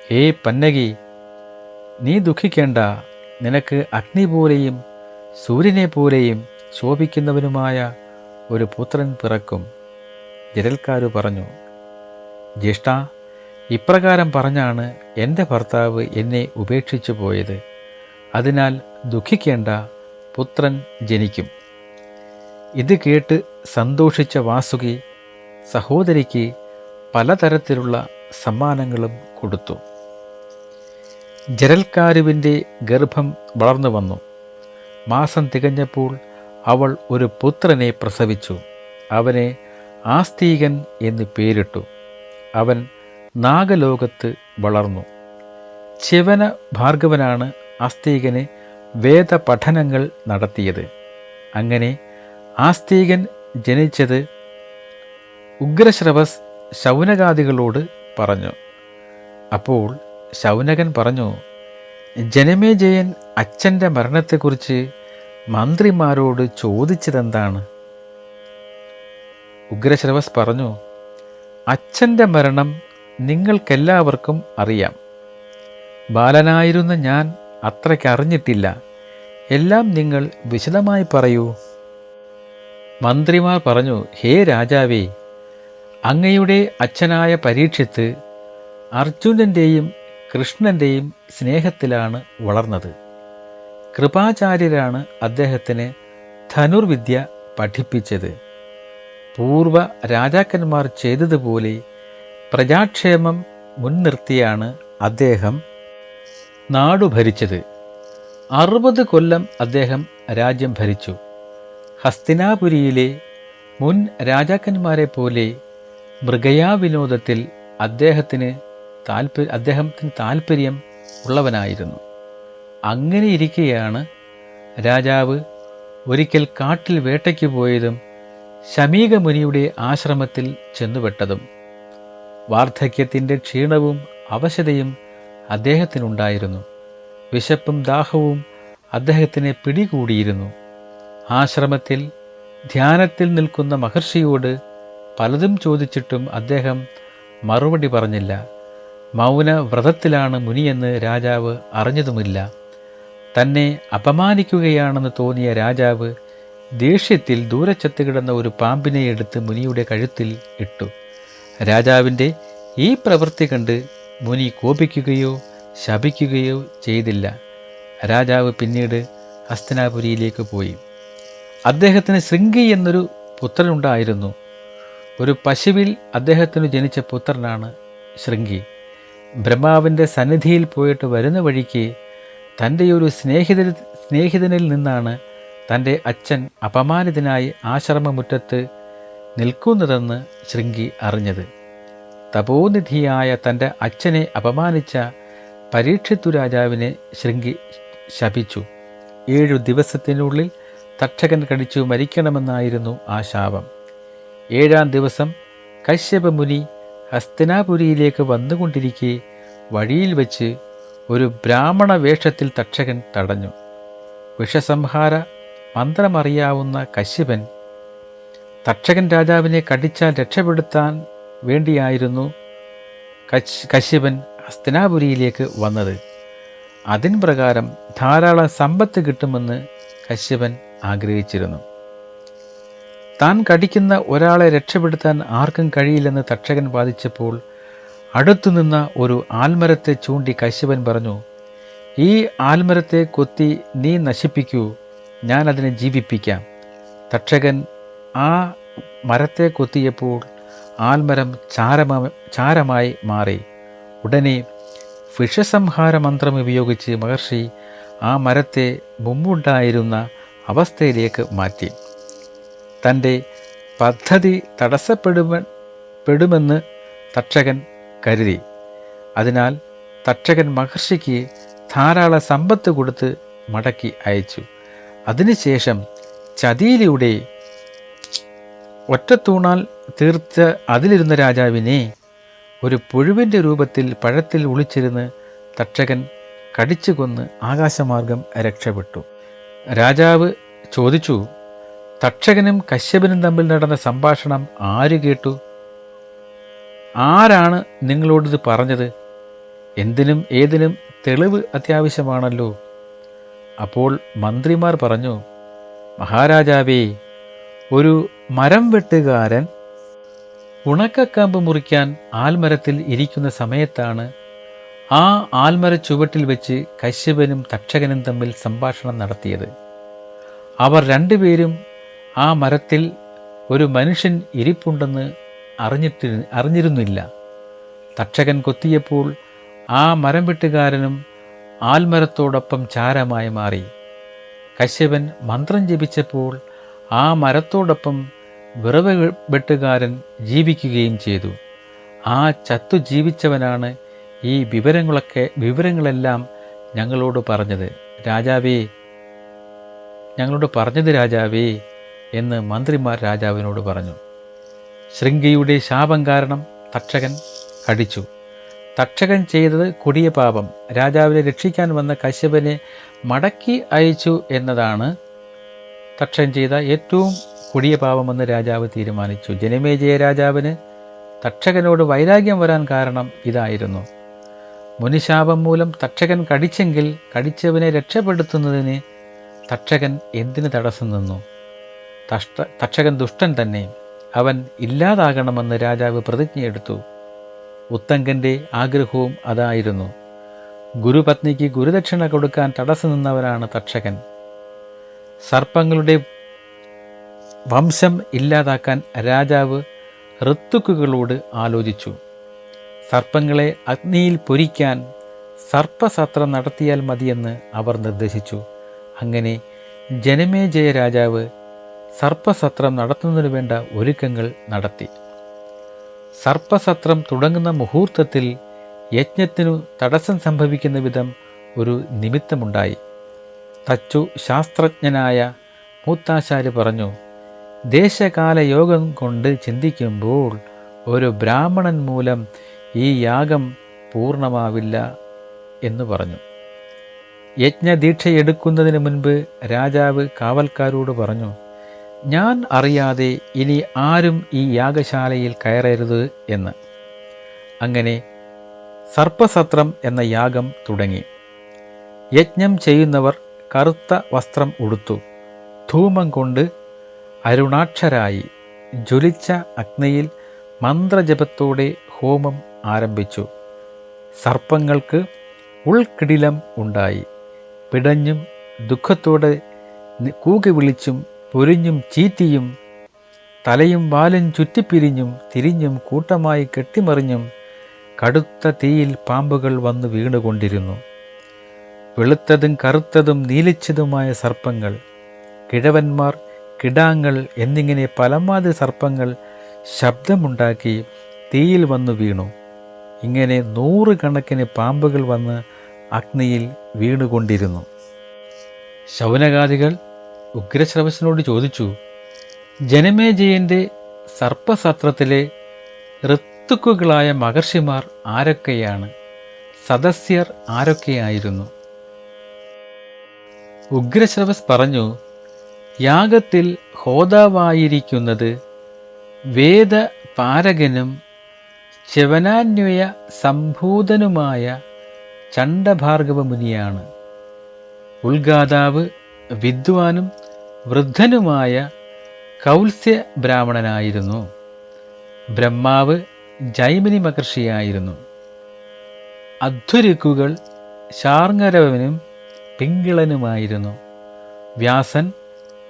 ഹേ പന്നകി, നീ ദുഃഖിക്കേണ്ട. നിനക്ക് അഗ്നി പോലെയും സൂര്യനെ പോലെയും ശോഭിക്കുന്നവനുമായ ഒരു പുത്രൻ പിറക്കും. ജരൽക്കാരു പറഞ്ഞു: ജ്യേഷ്ഠ, ഇപ്രകാരം പറഞ്ഞാണ് എൻ്റെ ഭർത്താവ് എന്നെ ഉപേക്ഷിച്ചു പോയത്. അതിനാൽ ദുഃഖിക്കേണ്ട, പുത്രൻ ജനിക്കും. ഇത് കേട്ട് സന്തോഷിച്ച വാസുകി സഹോദരിക്ക് പലതരത്തിലുള്ള സമ്മാനങ്ങളും കൊടുത്തു. ജരൽക്കാരുവിൻ്റെ ഗർഭം വളർന്നു വന്നു. മാസം തികഞ്ഞപ്പോൾ അവൾ ഒരു പുത്രനെ പ്രസവിച്ചു. അവനെ ആസ്തീകൻ എന്ന് പേരിട്ടു. അവൻ നാഗലോകത്ത് വളർന്നു. ച്യവന ഭാർഗവനാണ് ആസ്തീകന് വേദപഠനങ്ങൾ നടത്തിയത്. അങ്ങനെ ആസ്തീകൻ ജനിച്ചത് ഉഗ്രശ്രവസ് ശൗനകാദികളോട് പറഞ്ഞു. അപ്പോൾ ശൗനകൻ പറഞ്ഞു: ജനമേജയൻ അച്ഛൻ്റെ മരണത്തെക്കുറിച്ച് മന്ത്രിമാരോട് ചോദിച്ചതെന്താണ്? ഉഗ്രശ്രവസ് പറഞ്ഞു: അച്ഛൻ്റെ മരണം നിങ്ങൾക്കെല്ലാവർക്കും അറിയാം. ബാലനായിരുന്ന ഞാൻ അത്രയ്ക്കറിഞ്ഞിട്ടില്ല. എല്ലാം നിങ്ങൾ വിശദമായി പറയൂ. മന്ത്രിമാർ പറഞ്ഞു: ഹേ രാജാവേ, അങ്ങയുടെ അച്ഛനായ പരീക്ഷിത്ത് അർജുനൻ്റെയും കൃഷ്ണൻ്റെയും സ്നേഹത്തിലാണ് വളർന്നത്. കൃപാചാര്യരാണ് അദ്ദേഹത്തിന് ധനുർവിദ്യ പഠിപ്പിച്ചത്. പൂർവ രാജാക്കന്മാർ ചെയ്തതുപോലെ പ്രജാക്ഷേമം മുൻനിർത്തിയാണ് അദ്ദേഹം നാടു ഭരിച്ചത്. 60 കൊല്ലം അദ്ദേഹം രാജ്യം ഭരിച്ചു. ഹസ്തിനാപുരിയിലെ മുൻ രാജാക്കന്മാരെ പോലെ മൃഗയാവിനോദത്തിൽ അദ്ദേഹത്തിന് താല്പര്യം ഉള്ളവനായിരുന്നു. അങ്ങനെയിരിക്കെയാണ് രാജാവ് ഒരിക്കൽ കാട്ടിൽ വേട്ടയ്ക്ക് പോയതും ശമീക മുനിയുടെ ആശ്രമത്തിൽ ചെന്നുപെട്ടതും. വാർദ്ധക്യത്തിൻ്റെ ക്ഷീണവും അവശതയും അദ്ദേഹത്തിനുണ്ടായിരുന്നു. വിശപ്പും ദാഹവും അദ്ദേഹത്തിനെ പിടികൂടിയിരുന്നു. ആശ്രമത്തിൽ ധ്യാനത്തിൽ നിൽക്കുന്ന മഹർഷിയോട് പലതും ചോദിച്ചിട്ടും അദ്ദേഹം മറുപടി പറഞ്ഞില്ല. മൗനവ്രതത്തിലാണ് മുനിയെന്ന് രാജാവ് അറിഞ്ഞതുമില്ല. തന്നെ അപമാനിക്കുകയാണെന്ന് തോന്നിയ രാജാവ് ദേഷ്യത്തിൽ ദൂരെ ചത്തുകിടന്ന ഒരു പാമ്പിനെ എടുത്ത് മുനിയുടെ കഴുത്തിൽ ഇട്ടു. രാജാവിൻ്റെ ഈ പ്രവൃത്തി കണ്ട് മുനി കോപിക്കുകയോ ശപിക്കുകയോ ചെയ്തില്ല. രാജാവ് പിന്നീട് ഹസ്തിനാപുരിയിലേക്ക് പോയി. അദ്ദേഹത്തിന് ശൃംഗി എന്നൊരു പുത്രനുണ്ടായിരുന്നു. ഒരു പശുവിൽ അദ്ദേഹത്തിന് ജനിച്ച പുത്രനാണ് ശൃംഗി. ബ്രഹ്മാവിൻ്റെ സന്നിധിയിൽ പോയിട്ട് വരുന്ന വഴിക്ക് തൻ്റെ ഒരു സ്നേഹിതനിൽ നിന്നാണ് തൻ്റെ അച്ഛൻ അപമാനിതനായി ആശ്രമമുറ്റത്ത് നിൽക്കുന്നതെന്ന് ശൃംഗി അറിഞ്ഞത്. തപോനിധിയായ തൻ്റെ അച്ഛനെ അപമാനിച്ച പരീക്ഷിത്തു രാജാവിനെ ശൃംഗി ശപിച്ചു. 7 ദിവസത്തിനുള്ളിൽ തക്ഷകൻ കടിച്ചു മരിക്കണമെന്നായിരുന്നു ആ ശാപം. 7-ാം ദിവസം കശ്യപമുനി ഹസ്തിനാപുരിയിലേക്ക് വന്നുകൊണ്ടിരിക്കെ വഴിയിൽ വെച്ച് ഒരു ബ്രാഹ്മണ വേഷത്തിൽ തക്ഷകൻ തടഞ്ഞു. വിഷസംഹാര മന്ത്രമറിയാവുന്ന കശ്യപൻ തക്ഷകൻ രാജാവിനെ കടിച്ചാൽ രക്ഷപ്പെടുത്താൻ വേണ്ടിയായിരുന്നു കശ്യപൻ ഹസ്തിനാപുരിയിലേക്ക് വന്നത്. അതിൻ പ്രകാരം ധാരാളം സമ്പത്ത് കിട്ടുമെന്ന് കശ്യപൻ ആഗ്രഹിച്ചിരുന്നു. താൻ കടിക്കുന്ന ഒരാളെ രക്ഷപ്പെടുത്താൻ ആർക്കും കഴിയില്ലെന്ന് തക്ഷകൻ വാദിച്ചപ്പോൾ അടുത്തുനിന്ന ഒരു ആൽമരത്തെ ചൂണ്ടി കശ്യപൻ പറഞ്ഞു, ഈ ആൽമരത്തെ കൊത്തി നീ നശിപ്പിക്കൂ, ഞാൻ അതിനെ ജീവിപ്പിക്കാം. തക്ഷകൻ ആ മരത്തെ കൊത്തിയപ്പോൾ ആൽമരം ചാരമായി മാറി. ഉടനെ വിഷസംഹാര മന്ത്രം ഉപയോഗിച്ച് മഹർഷി ആ മരത്തെ മുമ്പുണ്ടായിരുന്ന അവസ്ഥയിലേക്ക് മാറ്റി. തൻ്റെ പദ്ധതി തടസ്സപ്പെടുമെന്ന് തക്ഷകൻ കരുതി. അതിനാൽ തക്ഷകൻ മഹർഷിക്ക് ധാരാളം സമ്പത്ത് കൊടുത്ത് മടക്കി അയച്ചു. അതിനുശേഷം ചതിയിലൂടെ ഒറ്റത്തൂണാൽ തീർച്ച അതിലിരുന്ന രാജാവിനെ ഒരു പുഴുവിൻ്റെ രൂപത്തിൽ പഴത്തിൽ ഒളിച്ചിരുന്ന് തക്ഷകൻ കടിച്ചു കൊന്ന് ആകാശമാർഗം രക്ഷപ്പെട്ടു. രാജാവ് ചോദിച്ചു, തക്ഷകനും കശ്യപനും തമ്മിൽ നടന്ന സംഭാഷണം ആര് കേട്ടു? ആരാണ് നിങ്ങളോടിത് പറഞ്ഞത്? എന്തിനും ഏതിനും തെളിവ് അത്യാവശ്യമാണല്ലോ. അപ്പോൾ മന്ത്രിമാർ പറഞ്ഞു, മഹാരാജാവേ, ഒരു മരം വെട്ടുകാരൻ ഉണക്കക്കമ്പ് മുറിക്കാൻ ആൽമരത്തിൽ ഇരിക്കുന്ന സമയത്താണ് ആ ആൽമര ചുവട്ടിൽ വെച്ച് കശ്യപനും തക്ഷകനും തമ്മിൽ സംഭാഷണം നടത്തിയത്. അവർ രണ്ടുപേരും ആ മരത്തിൽ ഒരു മനുഷ്യൻ ഇരിപ്പുണ്ടെന്ന് അറിഞ്ഞിരുന്നില്ല. തക്ഷകൻ കൊത്തിയപ്പോൾ ആ മരം വെട്ടുകാരനും ആൽമരത്തോടൊപ്പം ചാരമായി മാറി. കശ്യപൻ മന്ത്രം ജപിച്ചപ്പോൾ ആ മരത്തോടൊപ്പം വിറവ് വെട്ടുകാരൻ ജീവിക്കുകയും ചെയ്തു. ആ ചത്തു ജീവിച്ചവനാണ് ഈ വിവരങ്ങളെല്ലാം ഞങ്ങളോട് പറഞ്ഞത് രാജാവേ എന്ന് മന്ത്രിമാർ രാജാവിനോട് പറഞ്ഞു. ശൃംഗിയുടെ ശാപം കാരണം തക്ഷകൻ കടിച്ചു. തക്ഷകൻ ചെയ്തത് കൊടിയ പാപം. രാജാവിനെ രക്ഷിക്കാൻ വന്ന കശ്യപനെ മടക്കി അയച്ചു എന്നതാണ് തക്ഷകൻ ചെയ്ത ഏറ്റവും കൊടിയ പാപമെന്ന് രാജാവ് തീരുമാനിച്ചു. ജനമേജയ രാജാവിന് തക്ഷകനോട് വൈരാഗ്യം വരാൻ കാരണം ഇതായിരുന്നു. മുനിശാപം മൂലം തക്ഷകൻ കടിച്ചെങ്കിൽ കടിച്ചവനെ രക്ഷപ്പെടുത്തുന്നതിന് തക്ഷകൻ എന്തിന് തടസ്സം നിന്നു? തക്ഷകൻ ദുഷ്ടൻ തന്നെ, അവൻ ഇല്ലാതാകണമെന്ന് രാജാവ് പ്രതിജ്ഞയെടുത്തു. ഉത്തങ്കൻ്റെ ആഗ്രഹവും അതായിരുന്നു. ഗുരുപത്നിക്ക് ഗുരുദക്ഷിണ കൊടുക്കാൻ തടസ്സം നിന്നവനാണ് തക്ഷകൻ. സർപ്പങ്ങളുടെ വംശം ഇല്ലാതാക്കാൻ രാജാവ് ഋത്തുക്കുകളോട് ആലോചിച്ചു. സർപ്പങ്ങളെ അഗ്നിയിൽ പൊരിക്കാൻ സർപ്പസത്രം നടത്തിയാൽ മതിയെന്ന് അവർ നിർദ്ദേശിച്ചു. അങ്ങനെ ജനമേജയ രാജാവ് സർപ്പസത്രം നടത്തുന്നതിനു വേണ്ട ഒരുക്കങ്ങൾ നടത്തി. സർപ്പസത്രം തുടങ്ങുന്ന മുഹൂർത്തത്തിൽ യജ്ഞത്തിനു തടസ്സം സംഭവിക്കുന്ന വിധം ഒരു നിമിത്തമുണ്ടായി. തച്ചു ശാസ്ത്രജ്ഞനായ മൂത്താശാരി പറഞ്ഞു, ദേശകാല യോഗം കൊണ്ട് ചിന്തിക്കുമ്പോൾ ഒരു ബ്രാഹ്മണൻ മൂലം ഈ യാഗം പൂർണ്ണമാവില്ല എന്ന് പറഞ്ഞു. യജ്ഞദീക്ഷയെടുക്കുന്നതിന് മുൻപ് രാജാവ് കാവൽക്കാരോട് പറഞ്ഞു, ഞാൻ അറിയാതെ ഇനി ആരും ഈ യാഗശാലയിൽ കയറരുത് എന്ന്. അങ്ങനെ സർപ്പസത്രം എന്ന യാഗം തുടങ്ങി. യജ്ഞം ചെയ്യുന്നവർ കറുത്ത വസ്ത്രം ഉടുത്തു. ധൂമം കൊണ്ട് അരുണാക്ഷരായി ജ്വലിച്ച അഗ്നിയിൽ മന്ത്രജപത്തോടെ ഹോമം ആരംഭിച്ചു. സർപ്പങ്ങൾക്ക് ഉൾക്കിടിലം ഉണ്ടായി. പിടഞ്ഞും ദുഃഖത്തോടെ കൂകി വിളിച്ചും പൊരിഞ്ഞും ചീറ്റിയും തലയും വാലും ചുറ്റിപ്പിരിഞ്ഞും തിരിഞ്ഞും കൂട്ടമായി കെട്ടിമറിഞ്ഞും കടുത്ത തീയിൽ പാമ്പുകൾ വന്നു വീണുകൊണ്ടിരുന്നു. വെളുത്തതും കറുത്തതും നീലിച്ചതുമായ സർപ്പങ്ങൾ, കിഴവന്മാർ, കിടാങ്ങൾ എന്നിങ്ങനെ പലമാതിരി സർപ്പങ്ങൾ ശബ്ദമുണ്ടാക്കി തീയിൽ വന്നു വീണു. ഇങ്ങനെ 100 കണക്കിന് പാമ്പുകൾ വന്ന് അഗ്നിയിൽ വീണുകൊണ്ടിരുന്നു. ശൗനകാദികൾ ഉഗ്രശ്രവസിനോട് ചോദിച്ചു, ജനമേജയൻ്റെ സർപ്പസത്രത്തിലെ ഋത്തുക്കുകളായ മഹർഷിമാർ ആരൊക്കെയാണ്? സദസ്യർ ആരൊക്കെയായിരുന്നു? ഉഗ്രശ്രവസ് പറഞ്ഞു, യാഗത്തിൽ ഹോതാവായിരിക്കുന്നത് വേദപാരകനും ശവനാന്വയ സംഭൂതനുമായ ചണ്ഡഭാർഗവ മുനിയാണ്. ഉൽഗാതാവ് വിദ്വാനും വൃദ്ധനുമായ കൗത്സ്യ ബ്രാഹ്മണനായിരുന്നു. ബ്രഹ്മാവ് ജൈമിനി മഹർഷിയായിരുന്നു. അധ്വരിക്കുകൾ ശാർങ്ങരവനും പിങ്കിളനുമായിരുന്നു. വ്യാസൻ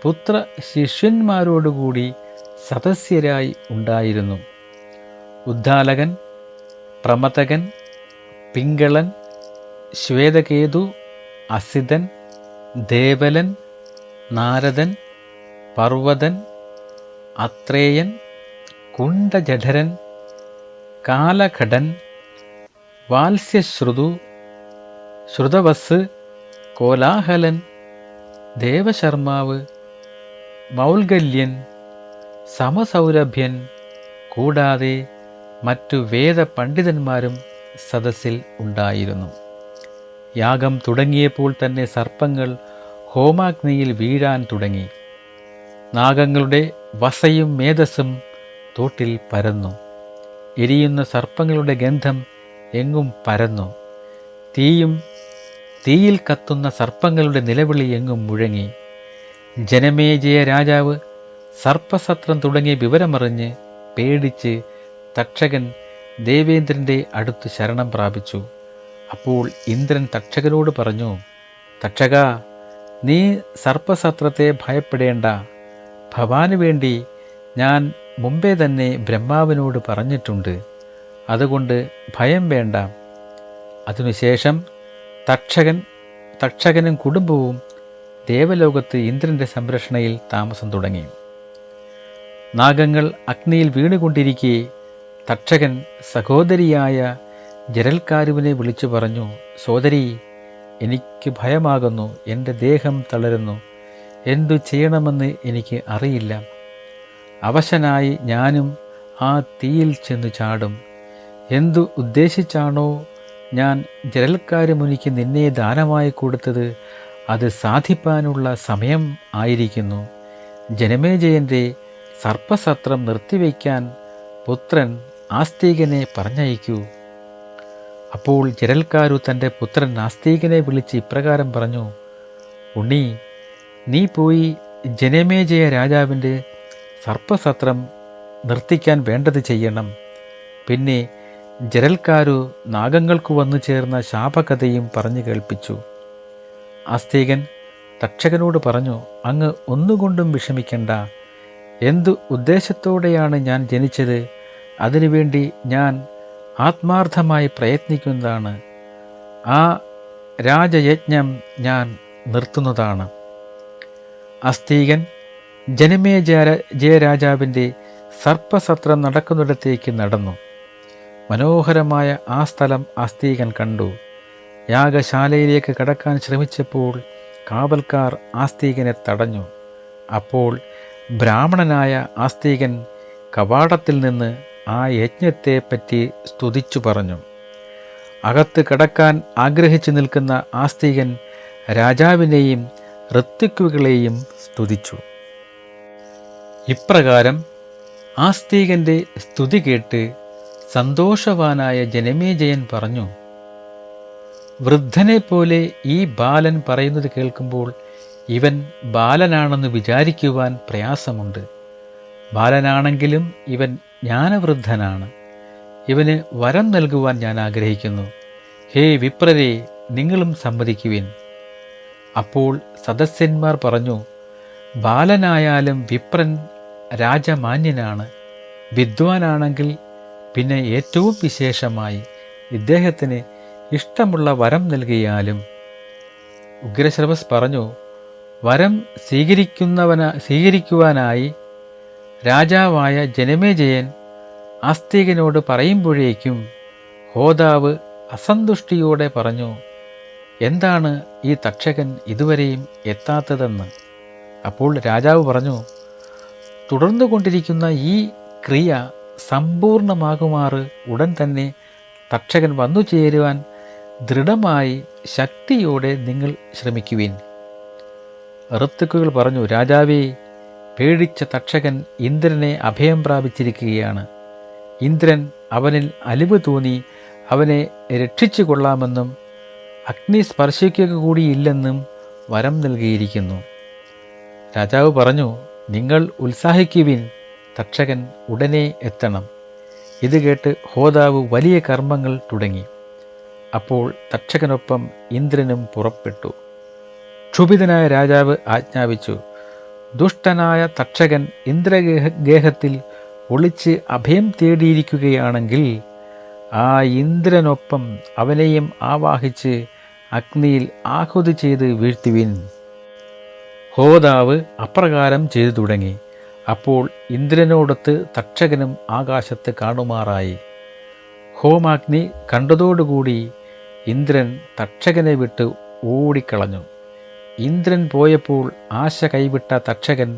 പുത്ര ശിഷ്യന്മാരോടുകൂടി സദസ്യരായി ഉണ്ടായിരുന്നു. ഉദ്ദാലകൻ, പ്രമതകൻ, പിങ്കളൻ, ശ്വേതകേതു, അസിതൻ, ദേവലൻ, നാരദൻ, പർവതൻ, അത്രേയൻ, കുണ്ഡജഠരൻ, കാലഘടൻ, വാത്സ്യശ്രുതു, ശ്രുതവസ്, കോലാഹലൻ, ദേവശർമാവ്, മൗൽഗല്യൻ, സമസൗരഭ്യൻ കൂടാതെ മറ്റു വേദപണ്ഡിതന്മാരും സദസ്സിൽ ഉണ്ടായിരുന്നു. യാഗം തുടങ്ങിയപ്പോൾ തന്നെ സർപ്പങ്ങൾ ഹോമാഗ്നിയിൽ വീഴാൻ തുടങ്ങി. നാഗങ്ങളുടെ വസയും മേധസ്സും തോട്ടിൽ പരന്നു. എരിയുന്ന സർപ്പങ്ങളുടെ ഗന്ധം എങ്ങും പരന്നു. തീയിൽ കത്തുന്ന സർപ്പങ്ങളുടെ നിലവിളി എങ്ങും മുഴങ്ങി. ജനമേജയ രാജാവ് സർപ്പസത്രം തുടങ്ങിയ വിവരമറിഞ്ഞ് പേടിച്ച് തക്ഷകൻ ദേവേന്ദ്രൻ്റെ അടുത്ത് ശരണം പ്രാപിച്ചു. അപ്പോൾ ഇന്ദ്രൻ തക്ഷകനോട് പറഞ്ഞു, തക്ഷക, നീ സർപ്പസത്രത്തെ ഭയപ്പെടേണ്ട. ഭവാന് വേണ്ടി ഞാൻ മുമ്പേ തന്നെ ബ്രഹ്മാവിനോട് പറഞ്ഞിട്ടുണ്ട്. അതുകൊണ്ട് ഭയം വേണ്ട. അതിനുശേഷം തക്ഷകനും കുടുംബവും ദേവലോകത്ത് ഇന്ദ്രൻ്റെ സംരക്ഷണയിൽ താമസം തുടങ്ങി. നാഗങ്ങൾ അഗ്നിയിൽ വീണുകൊണ്ടിരിക്കെ തക്ഷകൻ സഹോദരിയായ ജരൽക്കാരുവിനെ വിളിച്ചു പറഞ്ഞു, സോദരി, എനിക്ക് ഭയമാകുന്നു. എൻ്റെ ദേഹം തളരുന്നു. എന്തു ചെയ്യണമെന്ന് എനിക്ക് അറിയില്ല. അവശനായി ഞാനും ആ തീയിൽ ചെന്നു ചാടും. എന്തു ഉദ്ദേശിച്ചാണോ ഞാൻ ജരൽക്കാര് മുനിക്ക് നിന്നെ ദാനമായി കൊടുത്തത്, അത് സാധിപ്പാനുള്ള സമയം ആയിരിക്കുന്നു. ജനമേജയൻ്റെ സർപ്പസത്രം നിർത്തിവെക്കാൻ പുത്രൻ ആസ്തികനെ പറഞ്ഞയക്കൂ. അപ്പോൾ ജരൽക്കാരു തൻ്റെ പുത്രൻ ആസ്തികനെ വിളിച്ച് ഇപ്രകാരം പറഞ്ഞു, ഉണ്ണി, നീ പോയി ജനമേജയ രാജാവിൻ്റെ സർപ്പസത്രം നിർത്തിക്കാൻ വേണ്ടത് ചെയ്യണം. പിന്നെ ജരൽക്കാരു നാഗങ്ങൾക്ക് വന്നു ചേർന്ന ശാപകഥയും പറഞ്ഞു കേൾപ്പിച്ചു. ആസ്തികൻ തക്ഷകനോട് പറഞ്ഞു, അങ്ങ് ഒന്നുകൊണ്ടും വിഷമിക്കണ്ട. എന്തു ഉദ്ദേശത്തോടെയാണ് ഞാൻ ജനിച്ചത്, അതിനുവേണ്ടി ഞാൻ ആത്മാർത്ഥമായി പ്രയത്നിക്കുന്നതാണ്. ആ രാജയജ്ഞം ഞാൻ നിർത്തുന്നതാണ്. ആസ്തികൻ ജനമേജയരാജാവിൻ്റെ സർപ്പസത്രം നടക്കുന്നിടത്തേക്ക് നടന്നു. മനോഹരമായ ആ സ്ഥലം ആസ്തികൻ കണ്ടു. യാഗശാലയിലേക്ക് കടക്കാൻ ശ്രമിച്ചപ്പോൾ കാവൽക്കാർ ആസ്തികനെ തടഞ്ഞു. അപ്പോൾ ബ്രാഹ്മണനായ ആസ്തികൻ കവാടത്തിൽ നിന്ന് ആ യജ്ഞത്തെപ്പറ്റി സ്തുതിച്ചു പറഞ്ഞു. അകത്ത് കടക്കാൻ ആഗ്രഹിച്ചു നിൽക്കുന്ന ആസ്തികൻ രാജാവിനെയും ഋത്വിക്കുകളെയും സ്തുതിച്ചു. ഇപ്രകാരം ആസ്തികൻ്റെ സ്തുതി കേട്ട് സന്തോഷവാനായ ജനമേജയൻ പറഞ്ഞു, വൃദ്ധനെപ്പോലെ ഈ ബാലൻ പറയുന്നത് കേൾക്കുമ്പോൾ ഇവൻ ബാലനാണെന്ന് വിചാരിക്കുവാൻ പ്രയാസമുണ്ട്. ബാലനാണെങ്കിലും ഇവൻ ജ്ഞാനവൃദ്ധനാണ്. ഇവന് വരം നൽകുവാൻ ഞാൻ ആഗ്രഹിക്കുന്നു. ഹേ വിപ്രരെ, നിങ്ങളും സമ്മതിക്കുവിൻ. അപ്പോൾ സദസ്യന്മാർ പറഞ്ഞു, ബാലനായാലും വിപ്രൻ രാജമാന്യനാണ്. വിദ്വാനാണെങ്കിൽ പിന്നെ ഏറ്റവും വിശേഷമായി ഇദ്ദേഹത്തിന് ഇഷ്ടമുള്ള വരം നൽകിയാലും. ഉഗ്രശ്രവസ് പറഞ്ഞു, വരം സ്വീകരിക്കുവാനായി രാജാവായ ജനമേജയൻ ആസ്തികനോട് പറയുമ്പോഴേക്കും ഹോതാവ് അസന്തുഷ്ടിയോടെ പറഞ്ഞു, എന്താണ് ഈ തക്ഷകൻ ഇതുവരെയും എത്താത്തതെന്ന്. അപ്പോൾ രാജാവ് പറഞ്ഞു, തുടർന്നു കൊണ്ടിരിക്കുന്ന ഈ ക്രിയ സമ്പൂർണമാകുമാറ് ഉടൻ തന്നെ തക്ഷകൻ വന്നു ചേരുവാൻ ദൃഢമായി ശക്തിയോടെ നിങ്ങൾ ശ്രമിക്കുവിൻ. ഋത്തുക്കുകൾ പറഞ്ഞു, രാജാവേ, പേടിച്ച തക്ഷകൻ ഇന്ദ്രനെ അഭയം പ്രാപിച്ചിരിക്കുകയാണ്. ഇന്ദ്രൻ അവനിൽ അലിവ് തോന്നി അവനെ രക്ഷിച്ചു കൊള്ളാമെന്നും അഗ്നി സ്പർശിക്കുക കൂടിയില്ലെന്നും വരം നൽകിയിരിക്കുന്നു. രാജാവ് പറഞ്ഞു, നിങ്ങൾ ഉത്സാഹിക്കുവിൻ, തക്ഷകൻ ഉടനെ എത്തണം. ഇത് കേട്ട് ഹോതാവ് വലിയ കർമ്മങ്ങൾ തുടങ്ങി. അപ്പോൾ തക്ഷകനൊപ്പം ഇന്ദ്രനും പുറപ്പെട്ടു. ക്ഷുഭിതനായ രാജാവ് ആജ്ഞാപിച്ചു, ദുഷ്ടനായ തക്ഷകൻ ഇന്ദ്രഗേഹത്തിൽ ഒളിച്ച് അഭയം തേടിയിരിക്കുകയാണെങ്കിൽ ആ ഇന്ദ്രനൊപ്പം അവനെയും ആവാഹിച്ച് അഗ്നിയിൽ ആഹുതി ചെയ്ത് വീഴ്ത്തുവിൻ. ഹോതാവ് അപ്രകാരം ചെയ്തു തുടങ്ങി. അപ്പോൾ ഇന്ദ്രനോടൊത്ത് തക്ഷകനും ആകാശത്ത് കാണുമാറായി. ഹോമാഗ്നി കണ്ടതോടുകൂടി ഇന്ദ്രൻ തക്ഷകനെ വിട്ട് ഓടിക്കളഞ്ഞു. ഇന്ദ്രൻ പോയപ്പോൾ ആശ കൈവിട്ട തക്ഷകൻ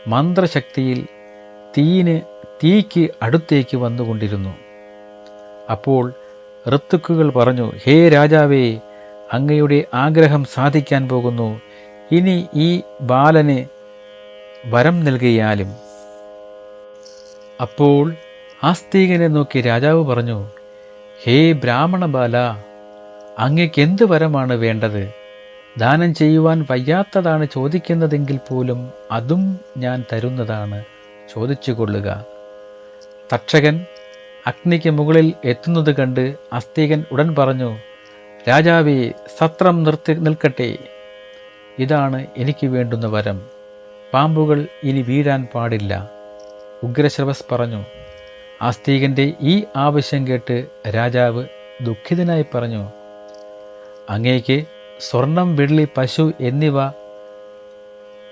മന്ത്രശക്തിയിൽ തീക്ക് അടുത്തേക്ക് വന്നുകൊണ്ടിരുന്നു. അപ്പോൾ ഋത്തുക്കുകൾ പറഞ്ഞു, ഹേ രാജാവേ, അങ്ങയുടെ ആഗ്രഹം സാധിക്കാൻ പോകുന്നു. ഇനി ഈ ബാലന് വരം നൽകിയാലും. അപ്പോൾ ആസ്തികനെ നോക്കി രാജാവ് പറഞ്ഞു, ഹേ ബ്രാഹ്മണ ബാല, അങ്ങയ്ക്ക് എന്ത് വരമാണ് വേണ്ടത്? ദാനം ചെയ്യുവാൻ വയ്യാത്തതാണ് ചോദിക്കുന്നതെങ്കിൽ പോലും അതും ഞാൻ തരുന്നതാണ്, ചോദിച്ചു കൊള്ളുക. തക്ഷകൻ അഗ്നിക്ക് മുകളിൽ എത്തുന്നത് കണ്ട് ആസ്തികൻ ഉടൻ പറഞ്ഞു, രാജാവേ, സത്രം നിൽക്കട്ടെ. ഇതാണ് എനിക്ക് വേണ്ടുന്ന വരം. പാമ്പുകൾ ഇനി വീഴാൻ പാടില്ല. ഉഗ്രശ്രവസ് പറഞ്ഞു. ആസ്തികൻ്റെ ഈ ആവശ്യം കേട്ട് രാജാവ് ദുഃഖിതനായി പറഞ്ഞു, അങ്ങേക്ക് സ്വർണം, വെള്ളി, പശു എന്നിവ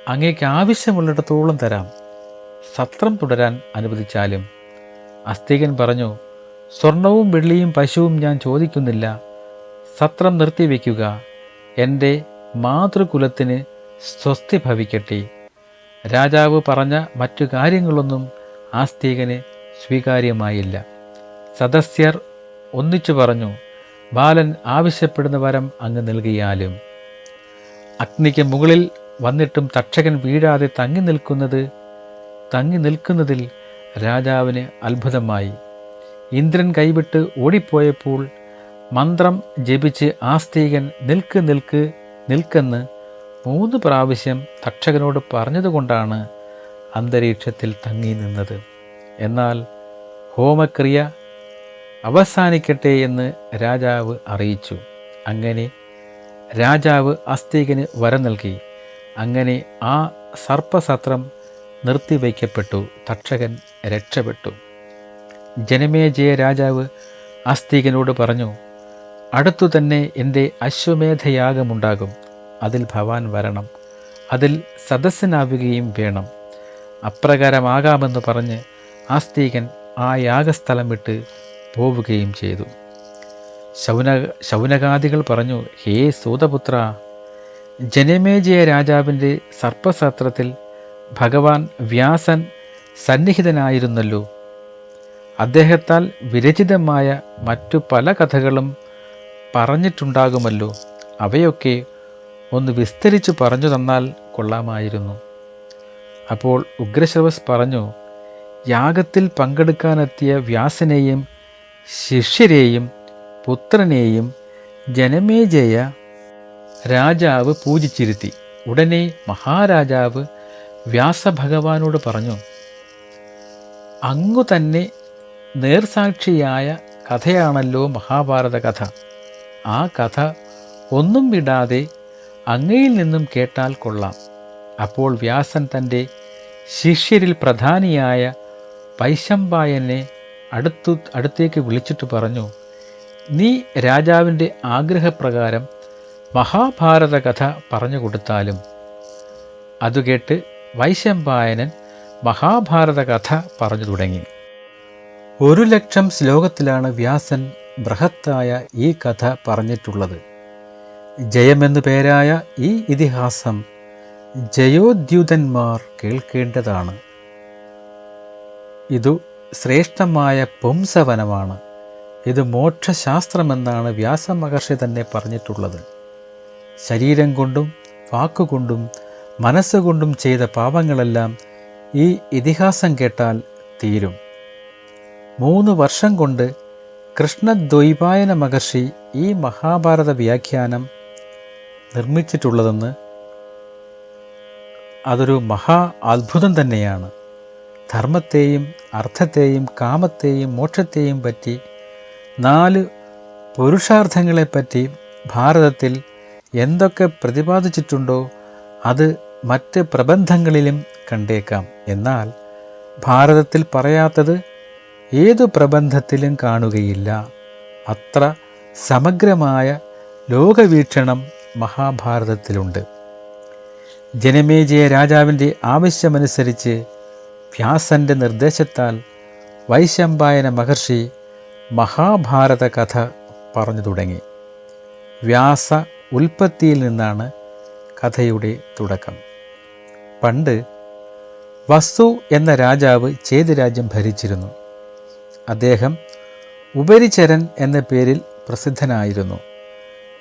അങ്ങേക്ക് ആവശ്യമുള്ളിടത്തോളം തരാം. സത്രം തുടരാൻ അനുവദിച്ചാലും. ആസ്തികൻ പറഞ്ഞു, സ്വർണവും വെള്ളിയും പശുവും ഞാൻ ചോദിക്കുന്നില്ല. സത്രം നിർത്തിവെക്കുക. എൻ്റെ മാതൃകുലത്തിന് സ്വസ്തി ഭവിക്കട്ടെ. രാജാവ് പറഞ്ഞ മറ്റു കാര്യങ്ങളൊന്നും ആസ്തികന് സ്വീകാര്യമായില്ല. സദസ്യർ ഒന്നിച്ചു പറഞ്ഞു, ബാലൻ ആവശ്യപ്പെടുന്ന വരം അങ്ങ് നൽകിയാലും. അഗ്നിക്ക് മുകളിൽ വന്നിട്ടും തക്ഷകൻ വീഴാതെ തങ്ങി നിൽക്കുന്നതിൽ രാജാവിന് അത്ഭുതമായി. ഇന്ദ്രൻ കൈവിട്ട് ഓടിപ്പോയപ്പോൾ മന്ത്രം ജപിച്ച് ആസ്തികൻ നിൽക്കെന്ന് 3 പ്രാവശ്യം തക്ഷകനോട് പറഞ്ഞതുകൊണ്ടാണ് അന്തരീക്ഷത്തിൽ തങ്ങി നിന്നത്. എന്നാൽ ഹോമക്രിയ അവസാനിക്കട്ടെ എന്ന് രാജാവ് അറിയിച്ചു. അങ്ങനെ രാജാവ് ആസ്തികന് വരം നൽകി. അങ്ങനെ ആ സർപ്പസത്രം നിർത്തിവയ്ക്കപ്പെട്ടു. തക്ഷകൻ രക്ഷപ്പെട്ടു. ജനമേജയ രാജാവ് ആസ്തികനോട് പറഞ്ഞു, അടുത്തു തന്നെ എൻ്റെ അശ്വമേധയാഗമുണ്ടാകും. അതിൽ ഭവാൻ വരണം. അതിൽ സദസ്സനാവുകയും വേണം. അപ്രകാരമാകാമെന്ന് പറഞ്ഞ് ആസ്തികൻ ആ യാഗസ്ഥലം വിട്ട് പോവുകയും ചെയ്തു. ശൗനകാദികൾ പറഞ്ഞു, ഹേ സൂതപുത്ര, ജനമേജയ രാജാവിൻ്റെ സർപ്പസത്രത്തിൽ ഭഗവാൻ വ്യാസൻ സന്നിഹിതനായിരുന്നല്ലോ. അദ്ദേഹത്താൽ വിരചിതമായ മറ്റു പല കഥകളും പറഞ്ഞിട്ടുണ്ടാകുമല്ലോ. അവയൊക്കെ ഒന്ന് വിസ്തരിച്ച് പറഞ്ഞു തന്നാൽ കൊള്ളാമായിരുന്നു. അപ്പോൾ ഉഗ്രശ്രവസ് പറഞ്ഞു, യാഗത്തിൽ പങ്കെടുക്കാനെത്തിയ വ്യാസനെയും ശിഷ്യരെയും പുത്രനെയും ജനമേജയ രാജാവ് പൂജിച്ചിരുത്തി. ഉടനെ മഹാരാജാവ് വ്യാസഭഗവാനോട് പറഞ്ഞു, അങ്ങു തന്നെ നേർസാക്ഷിയായ കഥയാണല്ലോ മഹാഭാരത കഥ. ആ കഥ ഒന്നും വിടാതെ അങ്ങയിൽ നിന്നും കേട്ടാൽ കൊള്ളാം. അപ്പോൾ വ്യാസൻ തൻ്റെ ശിഷ്യരിൽ പ്രധാനിയായ വൈശമ്പായനെ അടുത്തേക്ക് വിളിച്ചിട്ട് പറഞ്ഞു, നീ രാജാവിൻ്റെ ആഗ്രഹപ്രകാരം മഹാഭാരത കഥ പറഞ്ഞു കൊടുത്താലും. അതുകേട്ട് വൈശമ്പായനൻ മഹാഭാരത കഥ പറഞ്ഞു തുടങ്ങി. 100,000 ശ്ലോകത്തിലാണ് വ്യാസൻ ബൃഹത്തായ ഈ കഥ പറഞ്ഞിട്ടുള്ളത്. ജയമെന്നു പേരായ ഈ ഇതിഹാസം ജയോദ്യുതന്മാർ കേൾക്കേണ്ടതാണ്. ഇതു ശ്രേഷ്ഠമായ പുംസവനമാണ്. ഇത് മോക്ഷശാസ്ത്രമെന്നാണ് വ്യാസമഹർഷി തന്നെ പറഞ്ഞിട്ടുള്ളത്. ശരീരം കൊണ്ടും വാക്കുകൊണ്ടും മനസ്സുകൊണ്ടും ചെയ്ത പാപങ്ങളെല്ലാം ഈ ഇതിഹാസം കേട്ടാൽ തീരും. 3 വർഷം കൊണ്ട് കൃഷ്ണദ്വൈപായന മഹർഷി ഈ മഹാഭാരത വ്യാഖ്യാനം നിർമ്മിച്ചിട്ടുള്ളതെന്ന് അതൊരു മഹാ അത്ഭുതം തന്നെയാണ്. ധർമ്മത്തെയും അർത്ഥത്തെയും കാമത്തെയും മോക്ഷത്തെയും പറ്റി 4 പുരുഷാർത്ഥങ്ങളെപ്പറ്റി ഭാരതത്തിൽ എന്തൊക്കെ പ്രതിപാദിച്ചിട്ടുണ്ടോ അത് മറ്റ് പ്രബന്ധങ്ങളിലും കണ്ടേക്കാം. എന്നാൽ ഭാരതത്തിൽ പറയാത്തത് ഏതു പ്രബന്ധത്തിലും കാണുകയില്ല. അത്ര സമഗ്രമായ ലോകവീക്ഷണം മഹാഭാരതത്തിലുണ്ട്. ജനമേജയ രാജാവിൻ്റെ ആവശ്യമനുസരിച്ച് വ്യാസൻ്റെ നിർദ്ദേശത്താൽ വൈശമ്പായന മഹർഷി മഹാഭാരത കഥ പറഞ്ഞു തുടങ്ങി. വ്യാസ ഉൽപ്പത്തിയിൽ നിന്നാണ് കഥയുടെ തുടക്കം. പണ്ട് വസു എന്ന രാജാവ് ചേതുരാജ്യം ഭരിച്ചിരുന്നു. അദ്ദേഹം ഉപരിചരൻ എന്ന പേരിൽ പ്രസിദ്ധനായിരുന്നു.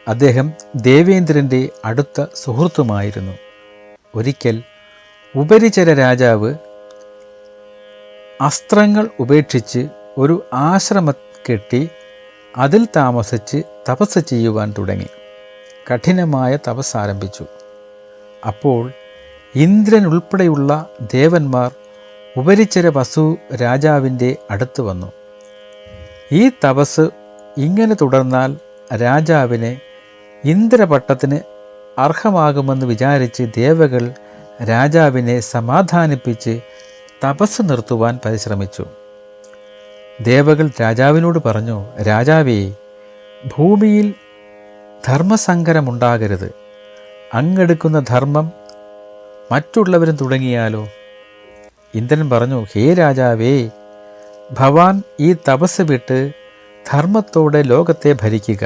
അദ്ദേഹം ദേവേന്ദ്രൻ്റെ അടുത്ത സുഹൃത്തുമായിരുന്നു. ഒരിക്കൽ ഉപരിചര രാജാവ് അസ്ത്രങ്ങൾ ഉപേക്ഷിച്ച് ഒരു ആശ്രമം കെട്ടി അതിൽ താമസിച്ച് തപസ് ചെയ്യുവാൻ തുടങ്ങി. കഠിനമായ തപസ് ആരംഭിച്ചു. അപ്പോൾ ഇന്ദ്രൻ ഉൾപ്പെടെയുള്ള ദേവന്മാർ ഉപരിചര വസു രാജാവിൻ്റെ അടുത്ത് വന്നു. ഈ തപസ് ഇങ്ങനെ തുടർന്നാൽ രാജാവിനെ ഇന്ദ്രപട്ടത്തിന് അർഹമാകുമെന്ന് വിചാരിച്ച് ദേവകൾ രാജാവിനെ സമാധാനിപ്പിച്ച് തപസ് നിർത്തുവാൻ പരിശ്രമിച്ചു. ദേവകൾ രാജാവിനോട് പറഞ്ഞു, രാജാവേ, ഭൂമിയിൽ ധർമ്മസങ്കരമുണ്ടാകരുത്. അങ്ങെടുക്കുന്ന ധർമ്മം മറ്റുള്ളവരും തുടങ്ങിയാലോ? ഇന്ദ്രൻ പറഞ്ഞു, ഹേ രാജാവേ, ഭവാൻ ഈ തപസ് വിട്ട് ധർമ്മത്തോടെ ലോകത്തെ ഭരിക്കുക.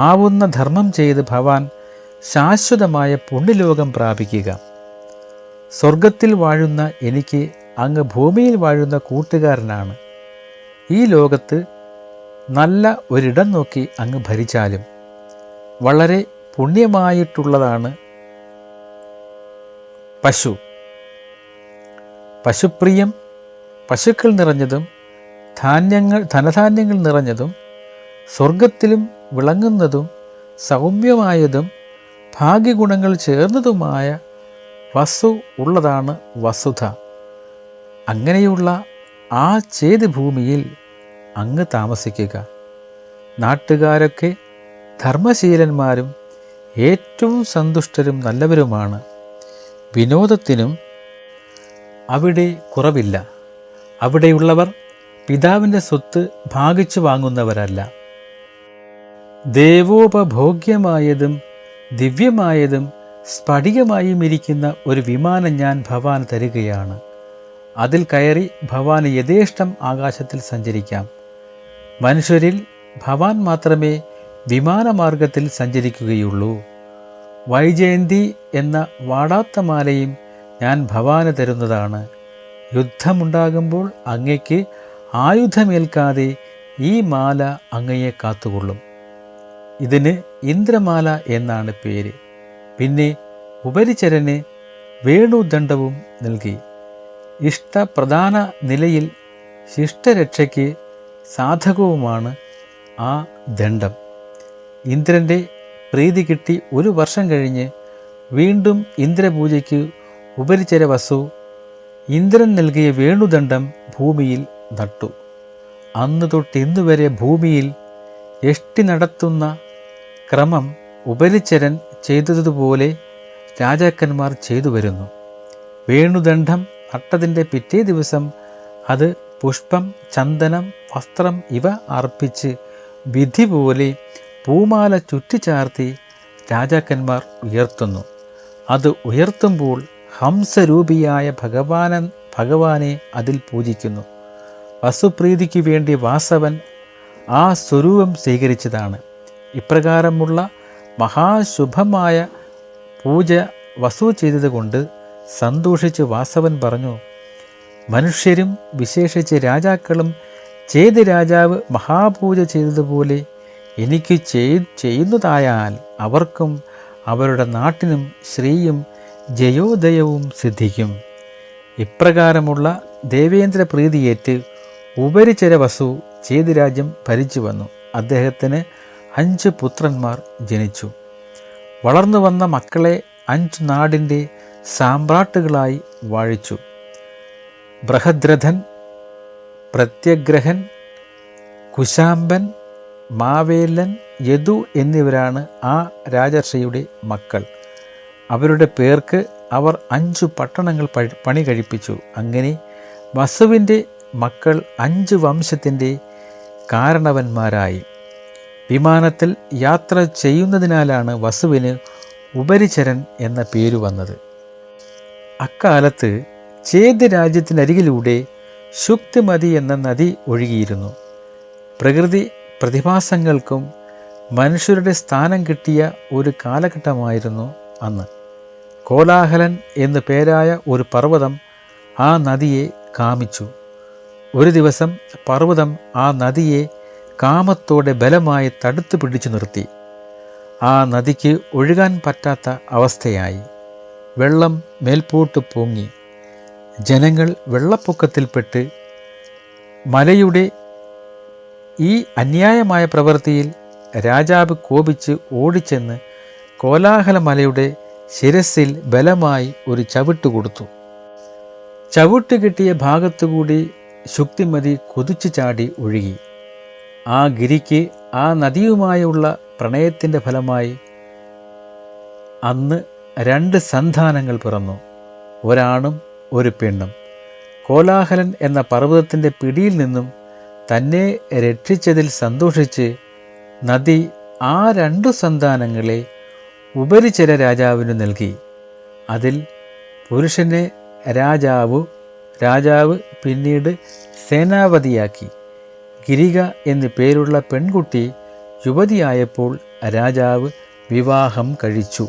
ആവുന്ന ധർമ്മം ചെയ്ത് ഭവാൻ ശാശ്വതമായ പുണ്യലോകം പ്രാപിക്കുക. സ്വർഗത്തിൽ വാഴുന്ന എനിക്ക് അങ്ങ് ഭൂമിയിൽ വാഴുന്ന കൂട്ടുകാരനാണ്. ഈ ലോകത്ത് നല്ല ഒരിടം നോക്കി അങ്ങ് ഭരിച്ചാലും വളരെ പുണ്യമായിട്ടുള്ളതാണ് പശുപ്രിയം, പശുക്കൾ നിറഞ്ഞതും ധനധാന്യങ്ങൾ നിറഞ്ഞതും സ്വർഗത്തിലും വിളങ്ങുന്നതും സൗമ്യമായതും ഭാഗ്യഗുണങ്ങൾ ചേർന്നതുമായ വസു ഉള്ളതാണ് വസുധ. അങ്ങനെയുള്ള ആ ചേത് ഭൂമിയിൽ അങ്ങ് താമസിക്കുക. നാട്ടുകാരൊക്കെ ധർമ്മശീലന്മാരും ഏറ്റവും സന്തുഷ്ടരും നല്ലവരുമാണ്. വിനോദത്തിനും അവിടെ കുറവില്ല. അവിടെയുള്ളവർ പിതാവിൻ്റെ സ്വത്ത് ഭാഗിച്ചു വാങ്ങുന്നവരല്ല. ദേവോപഭോഗ്യമായതും ദിവ്യമായതും സ്ഫടികമായും ഇരിക്കുന്ന ഒരു വിമാനം ഞാൻ ഭവാന് തരികയാണ്. അതിൽ കയറി ഭവാന് യഥേഷ്ടം ആകാശത്തിൽ സഞ്ചരിക്കാം. മനുഷ്യരിൽ ഭവാൻ മാത്രമേ വിമാനമാർഗത്തിൽ സഞ്ചരിക്കുകയുള്ളൂ. വൈജയന്തി എന്ന വാടാത്ത മാലയും ഞാൻ ഭവാന് തരുന്നതാണ്. യുദ്ധമുണ്ടാകുമ്പോൾ അങ്ങയ്ക്ക് ആയുധമേൽക്കാതെ ഈ മാല അങ്ങയെ കാത്തുകൊള്ളും. ഇതിന് ഇന്ദ്രമാല എന്നാണ് പേര്. പിന്നെ ഉപരിചരന് വേണുദണ്ഡവും നൽകി. ഇഷ്ടപ്രധാന നിലയിൽ ശിഷ്ടരക്ഷയ്ക്ക് സാധകവുമാണ് ആ ദണ്ഡം. ഇന്ദ്രൻ്റെ പ്രീതി കിട്ടി 1 വർഷം കഴിഞ്ഞ് വീണ്ടും ഇന്ദ്രപൂജയ്ക്ക് ഉപരിചര വസു ഇന്ദ്രൻ നൽകിയ വേണുദണ്ഡം ഭൂമിയിൽ നട്ടു. അന്ന് തൊട്ട് ഇന്നുവരെ ഭൂമിയിൽ യഷ്ടി നടത്തുന്ന ക്രമം ഉപരിചരൻ ചെയ്തതുപോലെ രാജാക്കന്മാർ ചെയ്തു വരുന്നു. വേണുദണ്ഡം നട്ടതിൻ്റെ പിറ്റേ ദിവസം അത് പുഷ്പം, ചന്ദനം, വസ്ത്രം ഇവ അർപ്പിച്ച് വിധി പോലെ പൂമാല ചുറ്റിച്ചാർത്തി രാജാക്കന്മാർ ഉയർത്തുന്നു. അത് ഉയർത്തുമ്പോൾ ഹംസരൂപിയായ ഭഗവാനെ അതിൽ പൂജിക്കുന്നു. വസുപ്രീതിക്ക് വേണ്ടി വാസവൻ ആ സ്വരൂപം സ്വീകരിച്ചതാണ്. ഇപ്രകാരമുള്ള മഹാശുഭമായ പൂജ വസു ചെയ്തതുകൊണ്ട് സന്തോഷിച്ച് വാസവൻ പറഞ്ഞു, മനുഷ്യരും വിശേഷിച്ച് രാജാക്കളും ചേത് രാജാവ് മഹാപൂജ ചെയ്തതുപോലെ എനിക്ക് ചെയ്യുന്നതായാൽ അവർക്കും അവരുടെ നാട്ടിനും ശ്രീയും ജയോദയവും സിദ്ധിക്കും. ഇപ്രകാരമുള്ള ദേവേന്ദ്ര പ്രീതിയേറ്റ് ഉപരിചര വസു ചേത് രാജ്യം ഭരിച്ചു വന്നു. അദ്ദേഹത്തിന് 5 പുത്രന്മാർ ജനിച്ചു. വളർന്നു വന്ന മക്കളെ 5 നാടിൻ്റെ സാമ്രാട്ടുകളായി വാഴിച്ചു. ബൃഹദ്രഥൻ, പ്രത്യഗ്രഹൻ, കുശാംബൻ, മാവേലൻ, യദു എന്നിവരാണ് ആ രാജർഷിയുടെ മക്കൾ. അവരുടെ പേർക്ക് അവർ 5 പട്ടണങ്ങൾ പണി കഴിപ്പിച്ചു. അങ്ങനെ വസുവിൻ്റെ മക്കൾ 5 വംശത്തിൻ്റെ കാരണവന്മാരായി. വിമാനത്തിൽ യാത്ര ചെയ്യുന്നതിനാലാണ് വസുവിന് ഉപരിചരൻ എന്ന പേരു വന്നത്. അക്കാലത്ത് ചേത് രാജ്യത്തിനരികിലൂടെ ശുക്തിമതി എന്ന നദി ഒഴുകിയിരുന്നു. പ്രകൃതി പ്രതിഭാസങ്ങൾക്കും മനുഷ്യരുടെ സ്ഥാനം കിട്ടിയ ഒരു കാലഘട്ടമായിരുന്നു അന്ന്. കോലാഹലൻ എന്നു പേരായ ഒരു പർവ്വതം ആ നദിയെ കാമിച്ചു. ഒരു ദിവസം പർവ്വതം ആ നദിയെ കാമത്തോടെ ബലമായി തടുത്തു പിടിച്ചു നിർത്തി. ആ നദിക്ക് ഒഴുകാൻ പറ്റാത്ത അവസ്ഥയായി. വെള്ളം മേൽപോട്ട് പൊങ്ങി. ജനങ്ങൾ വെള്ളപ്പൊക്കത്തിൽപ്പെട്ട്. മലയുടെ ഈ അന്യായമായ പ്രവൃത്തിയിൽ രാജാവ് കോപിച്ച് ഓടിച്ചെന്ന് കോലാഹല മലയുടെ ശിരസിൽ ബലമായി ഒരു ചവിട്ട് കൊടുത്തു. ചവിട്ട് കിട്ടിയ ഭാഗത്തുകൂടി ശുക്തിമതി കുതിച്ചു ചാടി ഒഴുകി. ആ ഗിരിക്ക് ആ നദിയുമായുള്ള പ്രണയത്തിൻ്റെ ഫലമായി അന്ന് 2 സന്താനങ്ങൾ പിറന്നു, ഒരാണും ഒരു പെണ്ണും. കോലാഹലൻ എന്ന പർവ്വതത്തിൻ്റെ പിടിയിൽ നിന്നും തന്നെ രക്ഷിച്ചതിൽ സന്തോഷിച്ച് നദി ആ 2 സന്താനങ്ങളെ ഉപരിചര രാജാവിന് നൽകി. അതിൽ പുരുഷനെ രാജാവ് പിന്നീട് സേനാപതിയാക്കി. ഗിരിക എന്നു പേരുള്ള പെൺകുട്ടി യുവതിയായപ്പോൾ രാജാവ് വിവാഹം കഴിച്ചു.